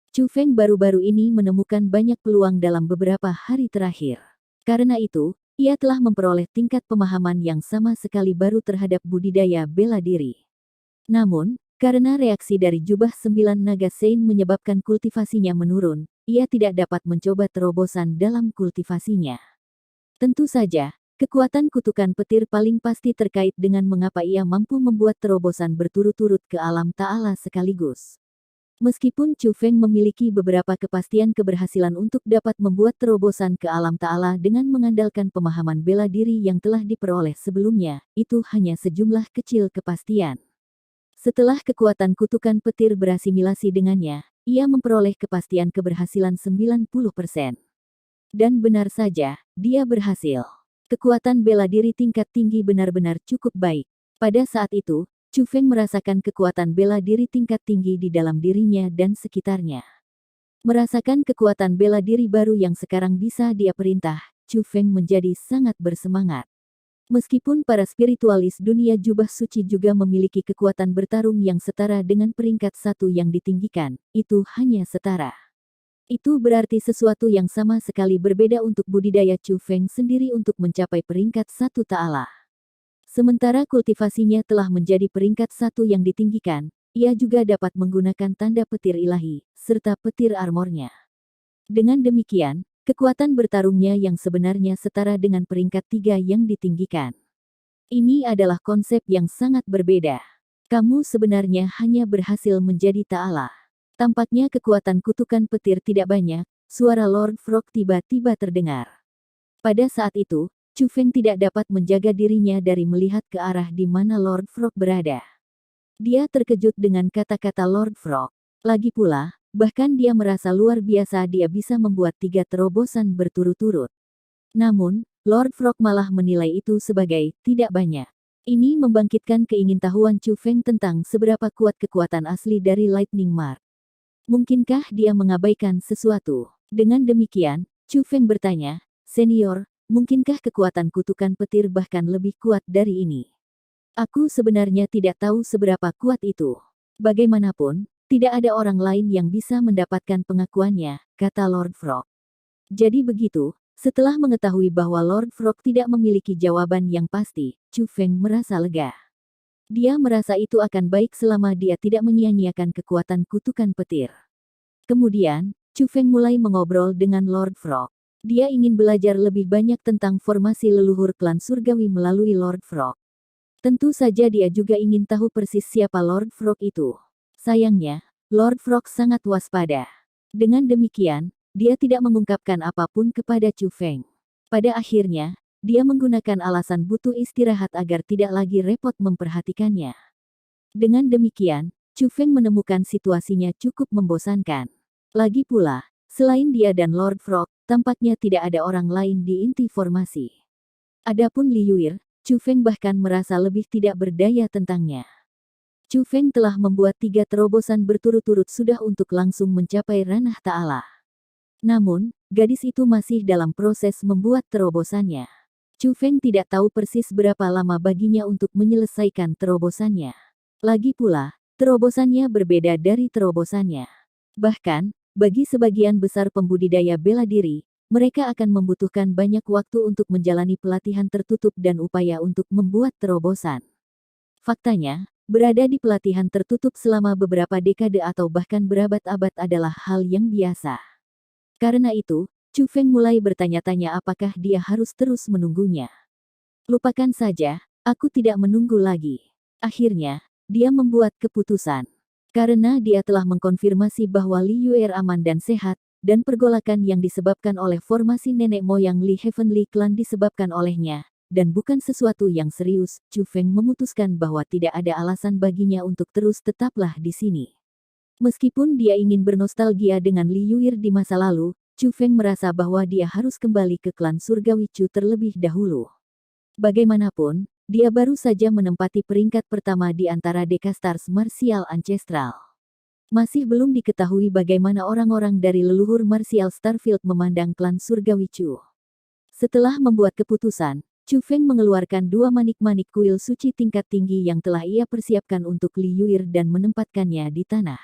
Chu Feng baru-baru ini menemukan banyak peluang dalam beberapa hari terakhir. Karena itu, ia telah memperoleh tingkat pemahaman yang sama sekali baru terhadap budidaya bela diri. Namun, karena reaksi dari jubah 9 naga Sein menyebabkan kultivasinya menurun, ia tidak dapat mencoba terobosan dalam kultivasinya. Tentu saja, kekuatan kutukan petir paling pasti terkait dengan mengapa ia mampu membuat terobosan berturut-turut ke alam ta'ala sekaligus. Meskipun Chu Feng memiliki beberapa kepastian keberhasilan untuk dapat membuat terobosan ke alam ta'ala dengan mengandalkan pemahaman bela diri yang telah diperoleh sebelumnya, itu hanya sejumlah kecil kepastian. Setelah kekuatan kutukan petir berasimilasi dengannya, ia memperoleh kepastian keberhasilan 90%. Dan benar saja, dia berhasil. Kekuatan bela diri tingkat tinggi benar-benar cukup baik. Pada saat itu, Chu Feng merasakan kekuatan bela diri tingkat tinggi di dalam dirinya dan sekitarnya. Merasakan kekuatan bela diri baru yang sekarang bisa dia perintah, Chu Feng menjadi sangat bersemangat. Meskipun para spiritualis dunia jubah suci juga memiliki kekuatan bertarung yang setara dengan peringkat 1 yang ditinggikan, itu hanya setara. Itu berarti sesuatu yang sama sekali berbeda untuk budidaya Chu Feng sendiri untuk mencapai peringkat 1 ta'ala. Sementara kultivasinya telah menjadi peringkat 1 yang ditinggikan, ia juga dapat menggunakan tanda petir ilahi, serta petir armornya. Dengan demikian, kekuatan bertarungnya yang sebenarnya setara dengan peringkat 3 yang ditinggikan. Ini adalah konsep yang sangat berbeda. Kamu sebenarnya hanya berhasil menjadi ta'ala. Tampaknya kekuatan kutukan petir tidak banyak, suara Lord Frog tiba-tiba terdengar. Pada saat itu, Chu Feng tidak dapat menjaga dirinya dari melihat ke arah di mana Lord Frog berada. Dia terkejut dengan kata-kata Lord Frog. Lagi pula, bahkan dia merasa luar biasa dia bisa membuat 3 terobosan berturut-turut. Namun, Lord Frog malah menilai itu sebagai tidak banyak. Ini membangkitkan keingintahuan Chu Feng tentang seberapa kuat kekuatan asli dari Lightning Mark. Mungkinkah dia mengabaikan sesuatu? Dengan demikian, Chu Feng bertanya, Senior, mungkinkah kekuatan kutukan petir bahkan lebih kuat dari ini? Aku sebenarnya tidak tahu seberapa kuat itu. Bagaimanapun, tidak ada orang lain yang bisa mendapatkan pengakuannya, kata Lord Frog. Jadi begitu, setelah mengetahui bahwa Lord Frog tidak memiliki jawaban yang pasti, Chu Feng merasa lega. Dia merasa itu akan baik selama dia tidak menyia-nyiakan kekuatan kutukan petir. Kemudian, Chu Feng mulai mengobrol dengan Lord Frog. Dia ingin belajar lebih banyak tentang formasi leluhur klan surgawi melalui Lord Frog. Tentu saja dia juga ingin tahu persis siapa Lord Frog itu. Sayangnya, Lord Frog sangat waspada. Dengan demikian, dia tidak mengungkapkan apapun kepada Chu Feng. Pada akhirnya, dia menggunakan alasan butuh istirahat agar tidak lagi repot memperhatikannya. Dengan demikian, Chu Feng menemukan situasinya cukup membosankan. Lagi pula, selain dia dan Lord Frog, tampaknya tidak ada orang lain di inti formasi. Adapun Li Yuir, Chu Feng bahkan merasa lebih tidak berdaya tentangnya. Chu Feng telah membuat 3 terobosan berturut-turut sudah untuk langsung mencapai ranah ta'ala. Namun, gadis itu masih dalam proses membuat terobosannya. Chu Feng tidak tahu persis berapa lama baginya untuk menyelesaikan terobosannya. Lagi pula, terobosannya berbeda dari terobosannya. Bahkan, bagi sebagian besar pembudidaya bela diri, mereka akan membutuhkan banyak waktu untuk menjalani pelatihan tertutup dan upaya untuk membuat terobosan. Faktanya, berada di pelatihan tertutup selama beberapa dekade atau bahkan berabad-abad adalah hal yang biasa. Karena itu, Chu Feng mulai bertanya-tanya apakah dia harus terus menunggunya. Lupakan saja, aku tidak menunggu lagi. Akhirnya, dia membuat keputusan. Karena dia telah mengkonfirmasi bahwa Li Yuer aman dan sehat, dan pergolakan yang disebabkan oleh formasi nenek moyang Li Heavenly Clan disebabkan olehnya, dan bukan sesuatu yang serius, Chu Feng memutuskan bahwa tidak ada alasan baginya untuk terus tetaplah di sini. Meskipun dia ingin bernostalgia dengan Li Yuir di masa lalu, Chu Feng merasa bahwa dia harus kembali ke klan surgawi Chu terlebih dahulu. Bagaimanapun, dia baru saja menempati peringkat pertama di antara Decastars Martial Ancestral. Masih belum diketahui bagaimana orang-orang dari leluhur Martial Starfield memandang klan surgawi Chu. Setelah membuat keputusan, Chu Feng mengeluarkan 2 manik-manik kuil suci tingkat tinggi yang telah ia persiapkan untuk Li Yuir dan menempatkannya di tanah.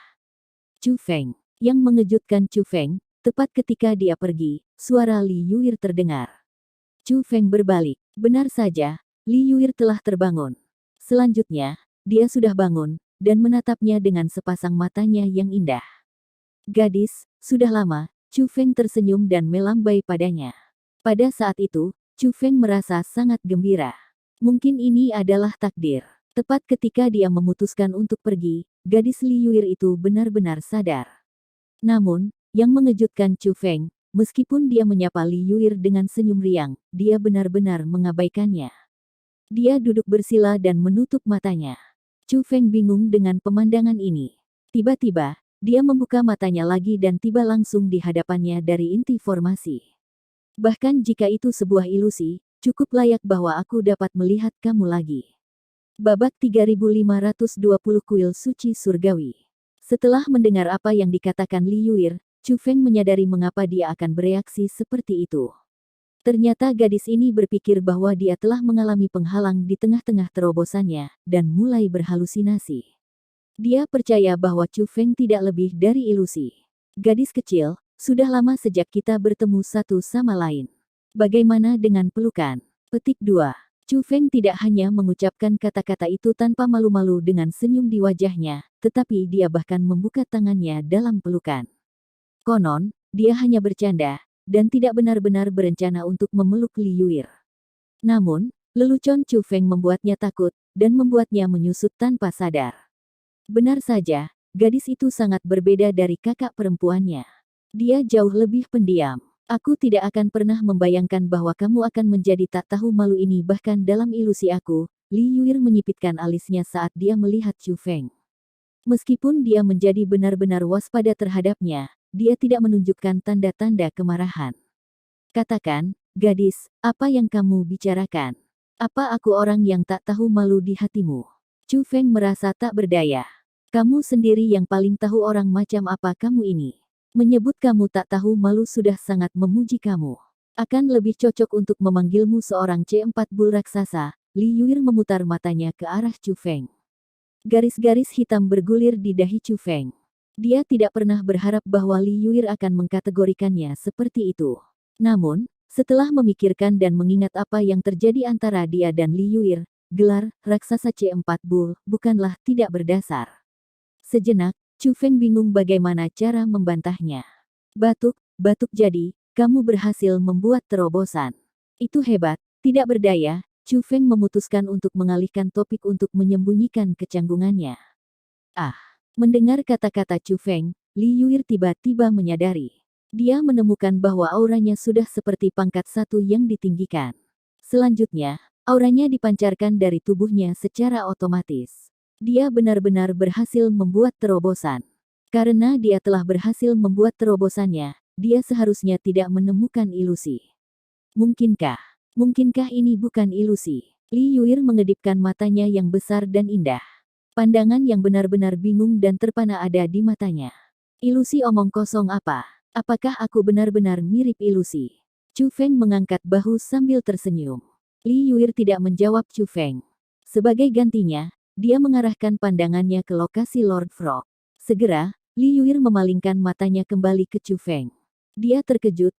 Chu Feng. Yang mengejutkan Chu Feng, tepat ketika dia pergi, suara Li Yuir terdengar. Chu Feng berbalik. Benar saja, Li Yuir telah terbangun. Selanjutnya, dia sudah bangun, dan menatapnya dengan sepasang matanya yang indah. Gadis, sudah lama, Chu Feng tersenyum dan melambai padanya. Pada saat itu, Chu Feng merasa sangat gembira. Mungkin ini adalah takdir. Tepat ketika dia memutuskan untuk pergi, gadis Li Yuir itu benar-benar sadar. Namun, yang mengejutkan Chu Feng, meskipun dia menyapa Li Yuir dengan senyum riang, dia benar-benar mengabaikannya. Dia duduk bersila dan menutup matanya. Chu Feng bingung dengan pemandangan ini. Tiba-tiba, dia membuka matanya lagi dan tiba langsung di hadapannya dari inti formasi. Bahkan jika itu sebuah ilusi, cukup layak bahwa aku dapat melihat kamu lagi. Babak 3520 Kuil Suci Surgawi. Setelah mendengar apa yang dikatakan Li Yuir, Chu Feng menyadari mengapa dia akan bereaksi seperti itu. Ternyata gadis ini berpikir bahwa dia telah mengalami penghalang di tengah-tengah terobosannya, dan mulai berhalusinasi. Dia percaya bahwa Chu Feng tidak lebih dari ilusi. Gadis kecil, sudah lama sejak kita bertemu satu sama lain. Bagaimana dengan pelukan? Petik 2. Chu Feng tidak hanya mengucapkan kata-kata itu tanpa malu-malu dengan senyum di wajahnya, tetapi dia bahkan membuka tangannya dalam pelukan. Konon, dia hanya bercanda, dan tidak benar-benar berencana untuk memeluk Li Yuir. Namun, lelucon Chu Feng membuatnya takut, dan membuatnya menyusut tanpa sadar. Benar saja, gadis itu sangat berbeda dari kakak perempuannya. Dia jauh lebih pendiam. Aku tidak akan pernah membayangkan bahwa kamu akan menjadi tak tahu malu ini bahkan dalam ilusi aku, Li Yuir menyipitkan alisnya saat dia melihat Chu Feng. Meskipun dia menjadi benar-benar waspada terhadapnya, dia tidak menunjukkan tanda-tanda kemarahan. Katakan, gadis, apa yang kamu bicarakan? Apa aku orang yang tak tahu malu di hatimu? Chu Feng merasa tak berdaya. Kamu sendiri yang paling tahu orang macam apa kamu ini. Menyebut kamu tak tahu malu sudah sangat memuji kamu. Akan lebih cocok untuk memanggilmu seorang C4 Bull raksasa. Li Yuir memutar matanya ke arah Chu Feng. Garis-garis hitam bergulir di dahi Chu Feng. Dia tidak pernah berharap bahwa Li Yuir akan mengkategorikannya seperti itu. Namun, setelah memikirkan dan mengingat apa yang terjadi antara dia dan Li Yuir, gelar raksasa C4 Bull bukanlah tidak berdasar. Sejenak, Chu Feng bingung bagaimana cara membantahnya. Batuk jadi, kamu berhasil membuat terobosan. Itu hebat, tidak berdaya. Chu Feng memutuskan untuk mengalihkan topik untuk menyembunyikan kecanggungannya. Mendengar kata-kata Chu Feng, Li Yuir tiba-tiba menyadari. Dia menemukan bahwa auranya sudah seperti pangkat satu yang ditinggikan. Selanjutnya, auranya dipancarkan dari tubuhnya secara otomatis. Dia benar-benar berhasil membuat terobosan. Karena dia telah berhasil membuat terobosannya, dia seharusnya tidak menemukan ilusi. Mungkinkah ini bukan ilusi? Li Yuir mengedipkan matanya yang besar dan indah. Pandangan yang benar-benar bingung dan terpana ada di matanya. Ilusi omong kosong apa? Apakah aku benar-benar mirip ilusi? Chu Feng mengangkat bahu sambil tersenyum. Li Yuir tidak menjawab Chu Feng. Sebagai gantinya, dia mengarahkan pandangannya ke lokasi Lord Frog. Segera, Li Yuir memalingkan matanya kembali ke Chu Feng. Dia terkejut,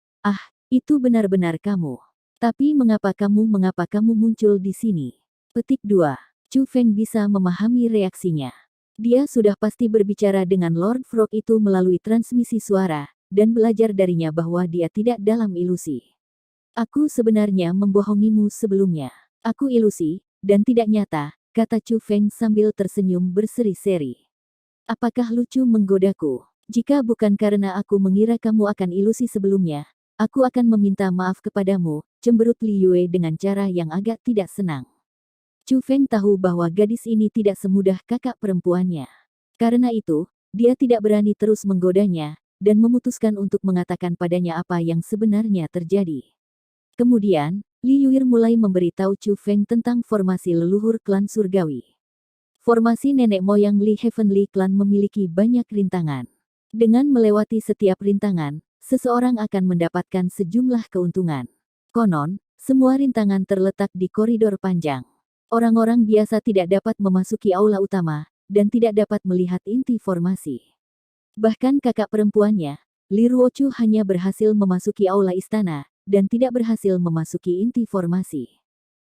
itu benar-benar kamu. Tapi mengapa kamu muncul di sini? Petik 2. Chu Feng bisa memahami reaksinya. Dia sudah pasti berbicara dengan Lord Frog itu melalui transmisi suara, dan belajar darinya bahwa dia tidak dalam ilusi. Aku sebenarnya membohongimu sebelumnya. Aku ilusi, dan tidak nyata, kata Chu Feng sambil tersenyum berseri-seri. Apakah lucu menggodaku? Jika bukan karena aku mengira kamu akan ilusi sebelumnya, aku akan meminta maaf kepadamu, cemberut Li Yue dengan cara yang agak tidak senang. Chu Feng tahu bahwa gadis ini tidak semudah kakak perempuannya. Karena itu, dia tidak berani terus menggodanya, dan memutuskan untuk mengatakan padanya apa yang sebenarnya terjadi. Kemudian, Li Yuir mulai memberitahu Chu Feng tentang formasi leluhur klan surgawi. Formasi nenek moyang Li Heavenly Clan memiliki banyak rintangan. Dengan melewati setiap rintangan, seseorang akan mendapatkan sejumlah keuntungan. Konon, semua rintangan terletak di koridor panjang. Orang-orang biasa tidak dapat memasuki aula utama, dan tidak dapat melihat inti formasi. Bahkan kakak perempuannya, Li Ruochu hanya berhasil memasuki aula istana, dan tidak berhasil memasuki inti formasi.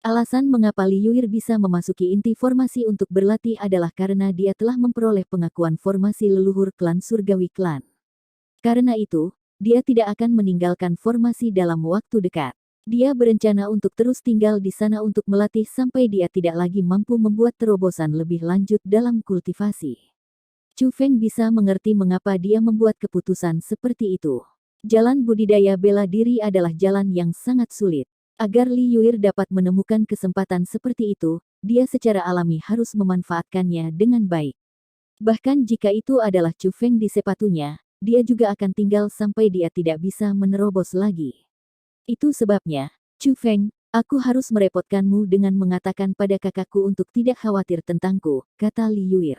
Alasan mengapa Li Yuir bisa memasuki inti formasi untuk berlatih adalah karena dia telah memperoleh pengakuan formasi leluhur klan surgawi klan. Karena itu, dia tidak akan meninggalkan formasi dalam waktu dekat. Dia berencana untuk terus tinggal di sana untuk melatih sampai dia tidak lagi mampu membuat terobosan lebih lanjut dalam kultivasi. Chu Feng bisa mengerti mengapa dia membuat keputusan seperti itu. Jalan budidaya bela diri adalah jalan yang sangat sulit. Agar Li Yuir dapat menemukan kesempatan seperti itu, dia secara alami harus memanfaatkannya dengan baik. Bahkan jika itu adalah Chu Feng di sepatunya, dia juga akan tinggal sampai dia tidak bisa menerobos lagi. Itu sebabnya, Chu Feng, aku harus merepotkanmu dengan mengatakan pada kakakku untuk tidak khawatir tentangku, kata Li Yuir.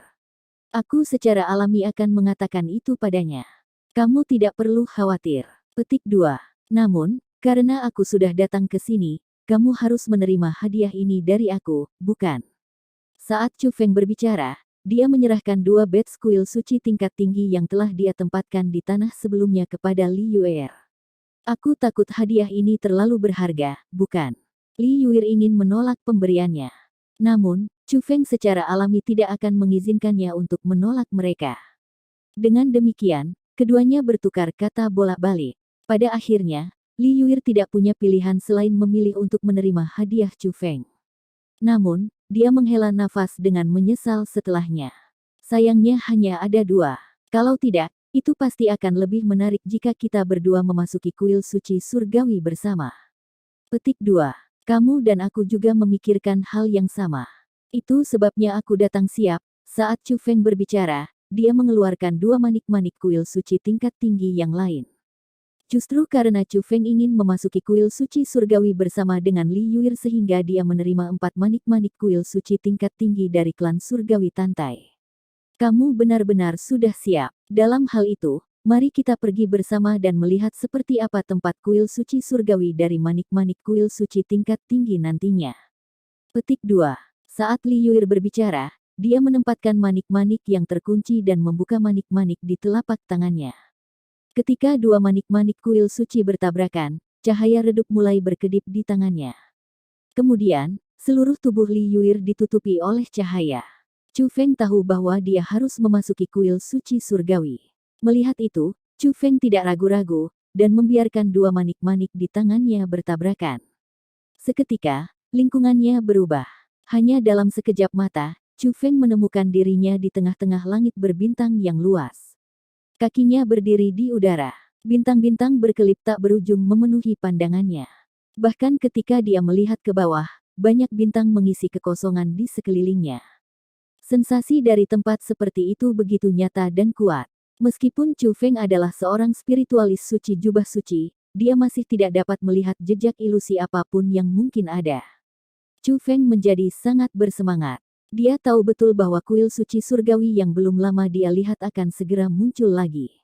Aku secara alami akan mengatakan itu padanya. Kamu tidak perlu khawatir. Petik 2. Namun, karena aku sudah datang ke sini, kamu harus menerima hadiah ini dari aku, bukan? Saat Chu Feng berbicara, dia menyerahkan 2 beds kuil suci tingkat tinggi yang telah dia tempatkan di tanah sebelumnya kepada Li Yuir. Aku takut hadiah ini terlalu berharga, bukan? Li Yuir ingin menolak pemberiannya. Namun, Chu Feng secara alami tidak akan mengizinkannya untuk menolak mereka. Dengan demikian, keduanya bertukar kata bolak-balik. Pada akhirnya, Li Yuir tidak punya pilihan selain memilih untuk menerima hadiah Chu Feng. Namun, dia menghela nafas dengan menyesal setelahnya. Sayangnya hanya ada 2. Kalau tidak, itu pasti akan lebih menarik jika kita berdua memasuki kuil suci surgawi bersama. Petik 2. Kamu dan aku juga memikirkan hal yang sama. Itu sebabnya aku datang siap. Saat Chu Feng berbicara, dia mengeluarkan 2 manik-manik kuil suci tingkat tinggi yang lain. Justru karena Chu Feng ingin memasuki kuil suci surgawi bersama dengan Li Yuir sehingga dia menerima 4 manik-manik kuil suci tingkat tinggi dari klan surgawi Tantai. Kamu benar-benar sudah siap. Dalam hal itu, Mari kita pergi bersama dan melihat seperti apa tempat kuil suci surgawi dari manik-manik kuil suci tingkat tinggi nantinya. Petik 2. Saat Li Yuir berbicara, dia menempatkan manik-manik yang terkunci dan membuka manik-manik di telapak tangannya. Ketika dua manik-manik kuil suci bertabrakan, cahaya redup mulai berkedip di tangannya. Kemudian, seluruh tubuh Li Yuir ditutupi oleh cahaya. Chu Feng tahu bahwa dia harus memasuki kuil suci surgawi. Melihat itu, Chu Feng tidak ragu-ragu, dan membiarkan dua manik-manik di tangannya bertabrakan. Seketika, lingkungannya berubah. Hanya dalam sekejap mata, Chu Feng menemukan dirinya di tengah-tengah langit berbintang yang luas. Kakinya berdiri di udara. Bintang-bintang berkelip tak berujung memenuhi pandangannya. Bahkan ketika dia melihat ke bawah, banyak bintang mengisi kekosongan di sekelilingnya. Sensasi dari tempat seperti itu begitu nyata dan kuat. Meskipun Chu Feng adalah seorang spiritualis suci jubah suci, dia masih tidak dapat melihat jejak ilusi apapun yang mungkin ada. Chu Feng menjadi sangat bersemangat. Dia tahu betul bahwa kuil suci surgawi yang belum lama dia lihat akan segera muncul lagi.